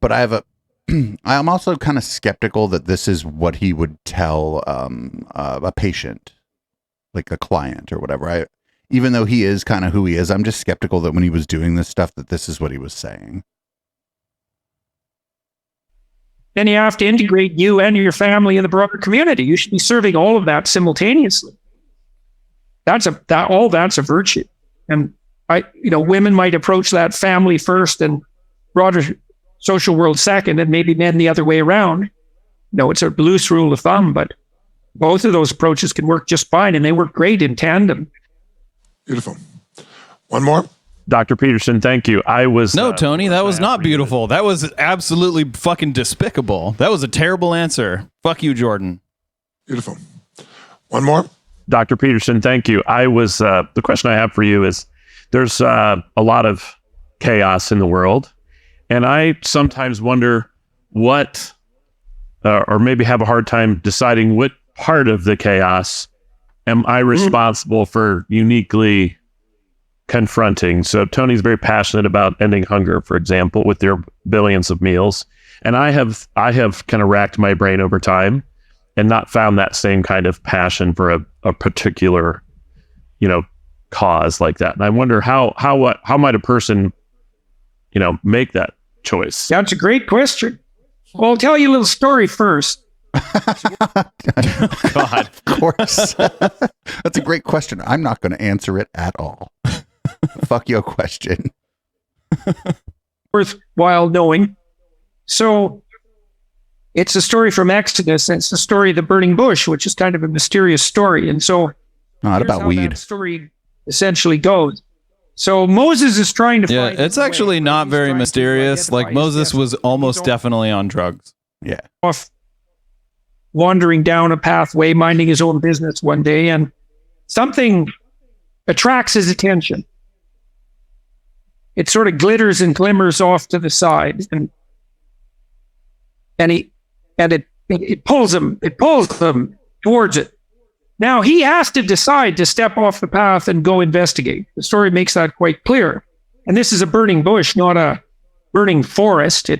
But I'm also kind of skeptical that this is what he would tell a patient, like a client or whatever. Even though he is kind of who he is, I'm just skeptical that when he was doing this stuff, that this is what he was saying. Then you have to integrate you and your family in the broader community. You should be serving all of that simultaneously. That's a virtue. And women might approach that family first and broader social world second, and maybe men the other way around. No, it's a loose rule of thumb, but both of those approaches can work just fine, and they work great in tandem. Beautiful. One more. Dr. Peterson, thank you. No, Tony, that was not beautiful. That was absolutely fucking despicable. That was a terrible answer. Fuck you, Jordan. Beautiful. One more. Dr. Peterson, thank you. The question I have for you is, there's a lot of chaos in the world, and I sometimes wonder what, or maybe have a hard time deciding what part of the chaos am I responsible for uniquely confronting. So Tony's very passionate about ending hunger, for example, with their billions of meals. And I have kind of racked my brain over time and not found that same kind of passion for a particular, cause like that. And I wonder how might a person, make that choice? That's a great question. Well, I'll tell you a little story first. God, of course. That's a great question. I'm not going to answer it at all. Fuck your question. Worthwhile knowing. So it's a story from Exodus, and it's the story of the burning bush, which is kind of a mysterious story. And so not about weed. That story essentially goes. So Moses is trying to find. Yeah, it's actually not very mysterious. Like, Moses was almost definitely on drugs. Yeah. Off wandering down a pathway, minding his own business one day, and something attracts his attention. It sort of glitters and glimmers off to the side, and it pulls him towards it. Now he has to decide to step off the path and go investigate. The story makes that quite clear. And this is a burning bush, not a burning forest.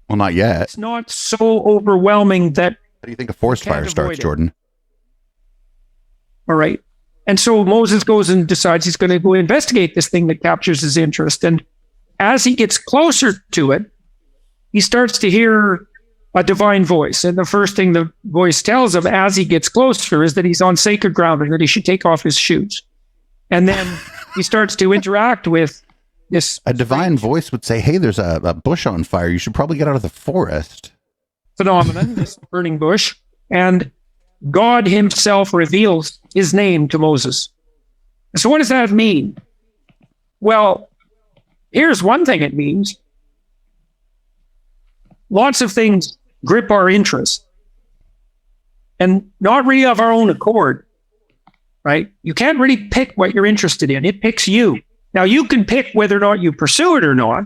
Well, not yet. It's not so overwhelming that. How do you think a forest fire starts, Jordan? All right. And so Moses goes and decides he's going to go investigate this thing that captures his interest. And as he gets closer to it, he starts to hear a divine voice. And the first thing the voice tells him as he gets closer is that he's on sacred ground and that he should take off his shoes. And then he starts to interact with this. A divine voice would say, hey, there's a bush on fire. You should probably get out of the forest. Phenomenon, this burning bush. And God himself reveals his name to Moses. So what does that mean? Well, here's one thing it means. Lots of things grip our interest, and not really of our own accord, right? You can't really pick what you're interested in. It picks you. Now, you can pick whether or not you pursue it or not,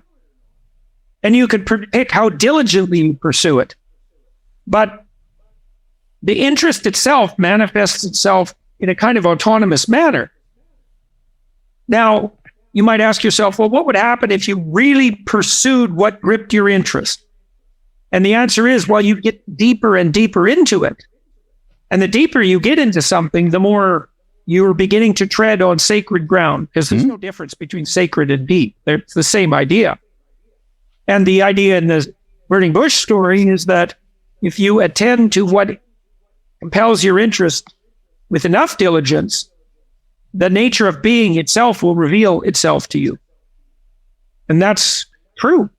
and you can pick how diligently you pursue it. But the interest itself manifests itself in a kind of autonomous manner. Now, you might ask yourself, well, what would happen if you really pursued what gripped your interest? And the answer is, well, you get deeper and deeper into it. And the deeper you get into something, the more you're beginning to tread on sacred ground, because there's no difference between sacred and deep. They're the same idea. And the idea in the burning bush story is that if you attend to what compels your interest with enough diligence, the nature of being itself will reveal itself to you. And that's true.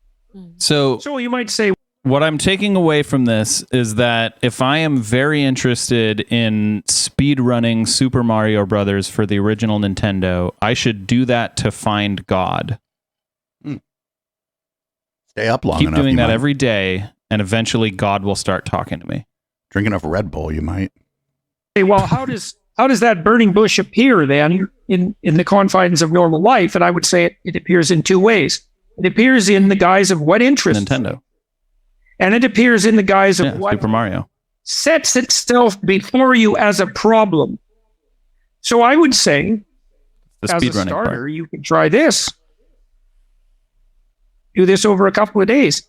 So you might say, what I'm taking away from this is that if I am very interested in speedrunning Super Mario Brothers for the original Nintendo, I should do that to find God. Stay up long Keep enough. doing you that might. every day, and eventually God will start talking to me. Drink enough Red Bull, you might. hey, well, how does that burning bush appear then in the confines of normal life? And I would say it appears in two ways. It appears in the guise of what interests Nintendo. And it appears in the guise of what Super Mario sets itself before you as a problem. So I would say, the as a speedrunning starter, part. you can try this. Do this over a couple of days.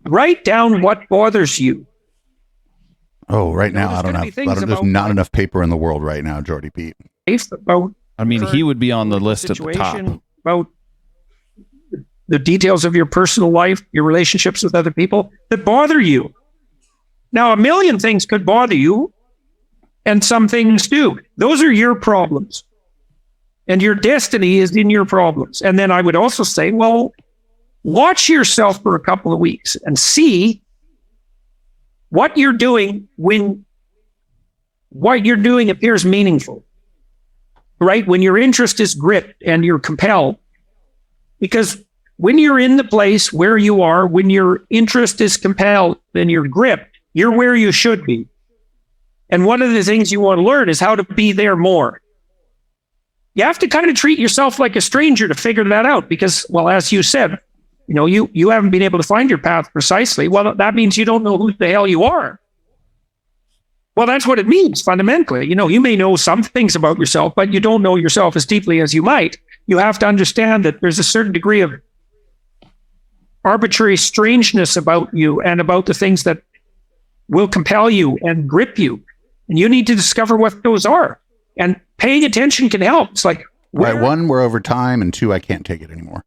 Write down what bothers you. Oh, right now I there's don't gonna have. be things There's about not life. enough paper in the world right now, Jordy Pete. About I mean, he would be on the list at the top. situation, about the details of your personal life, your relationships with other people that bother you. Now, a million things could bother you, and some things do. Those are your problems. And your destiny is in your problems. And then I would also say, well, watch yourself for a couple of weeks and see what you're doing when what you're doing appears meaningful, right? When your interest is gripped and you're compelled. Because when you're in the place where you are, when your interest is compelled and you're gripped, you're where you should be. And one of the things you want to learn is how to be there more. You have to kind of treat yourself like a stranger to figure that out because, well, as you said, you haven't been able to find your path precisely. Well, that means you don't know who the hell you are. Well, that's what it means fundamentally. You may know some things about yourself, but you don't know yourself as deeply as you might. You have to understand that there's a certain degree of arbitrary strangeness about you and about the things that will compel you and grip you. And you need to discover what those are. And paying attention can help. It's like, Right, one, we're over time, and two, I can't take it anymore.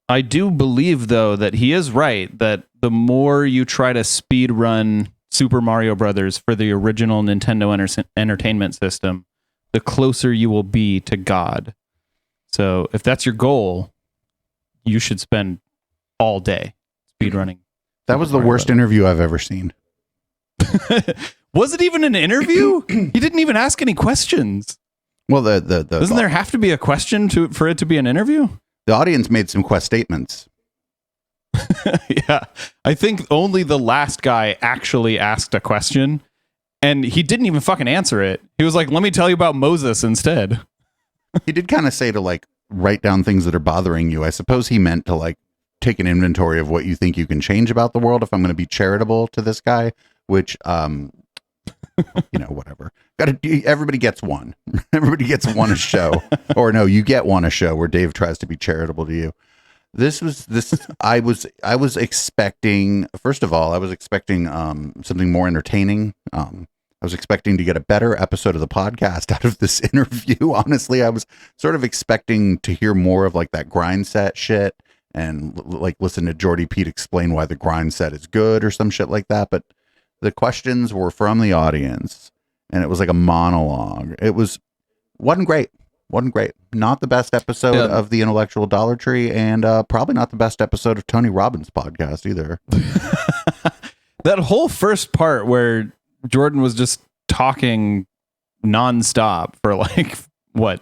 I do believe, though, that he is right, that the more you try to speed run Super Mario Brothers for the original Nintendo Entertainment System, the closer you will be to God. So if that's your goal, you should spend all day speedrunning. That was the worst interview I've ever seen. Was it even an interview? He didn't even ask any questions. Well, doesn't there have to be a question for it to be an interview? The audience made some quest statements. Yeah, I think only the last guy actually asked a question, and he didn't even fucking answer it. He was like, "Let me tell you about Moses instead." He did kind of say to like write down things that are bothering you. I suppose he meant to like take an inventory of what you think you can change about the world. If I'm going to be charitable to this guy, which whatever. Everybody gets one. Everybody gets one a show, or no, you get one a show where Dave tries to be charitable to you. I was expecting, first of all, something more entertaining. I was expecting to get a better episode of the podcast out of this interview. Honestly, I was sort of expecting to hear more of like that grind set shit and like listen to Jordy Pete explain why the grind set is good or some shit like that. But the questions were from the audience and it was like a monologue. Wasn't great. Not the best episode of the Intellectual Dollar Tree, and probably not the best episode of Tony Robbins' podcast either. That whole first part where Jordan was just talking nonstop for like, what,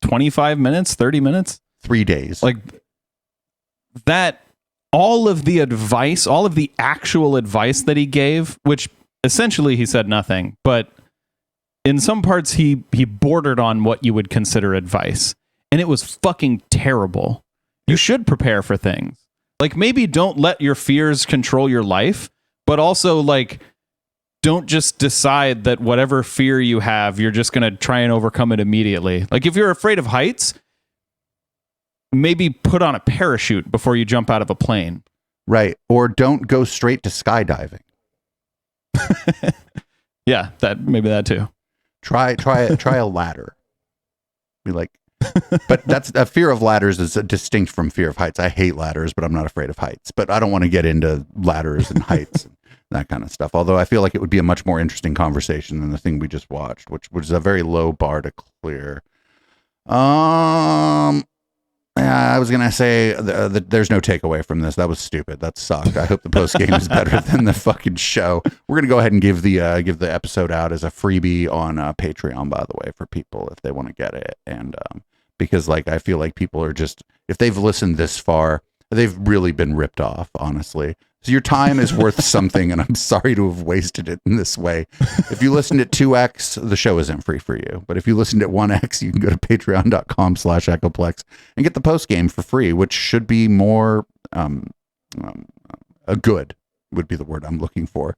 25 minutes, 30 minutes, 3 days. like that. All of the advice, all of the actual advice that he gave, which essentially he said nothing, but in some parts he bordered on what you would consider advice, and it was fucking terrible. You should prepare for things. Like, maybe don't let your fears control your life, but also, like, don't just decide that whatever fear you have, you're just going to try and overcome it immediately. Like, if you're afraid of heights, maybe put on a parachute before you jump out of a plane. Right. Or don't go straight to skydiving. Yeah, maybe that too. Try a ladder. Be like, but that's a fear of ladders is distinct from fear of heights. I hate ladders, but I'm not afraid of heights. But I don't want to get into ladders and heights and that kind of stuff. Although I feel like it would be a much more interesting conversation than the thing we just watched, which was a very low bar to clear. I was gonna say there's no takeaway from this. That was stupid. That sucked. I hope the post game is better than the fucking show. We're gonna go ahead and give the episode out as a freebie on Patreon, by the way, for people if they want to get it. And because like I feel like people are just, if they've listened this far, they've really been ripped off, honestly. So your time is worth something, and I'm sorry to have wasted it in this way. If you listened at 2x, the show isn't free for you. But if you listened at 1x, you can go to patreon.com/Echoplex and get the post game for free, which should be more a good would be the word I'm looking for.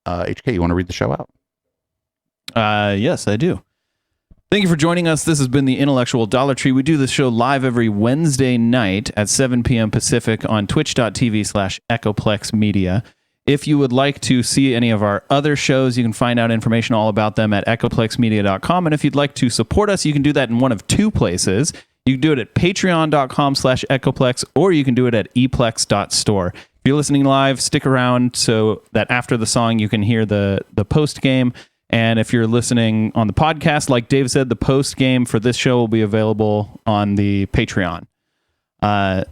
HK, you want to read the show out? Yes, I do. Thank you for joining us. This has been the Intellectual Dollar Tree. We do this show live every Wednesday night at 7 p.m. Pacific on twitch.tv/Echoplex Media. If you would like to see any of our other shows, you can find out information all about them at echoplexmedia.com. And if you'd like to support us, you can do that in one of two places. You can do it at patreon.com/Echoplex, or you can do it at eplex.store. If you're listening live, stick around so that after the song, you can hear the post game. And if you're listening on the podcast, like Dave said, the post game for this show will be available on the Patreon. And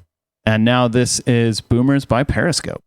now this is Boomers by Periscope.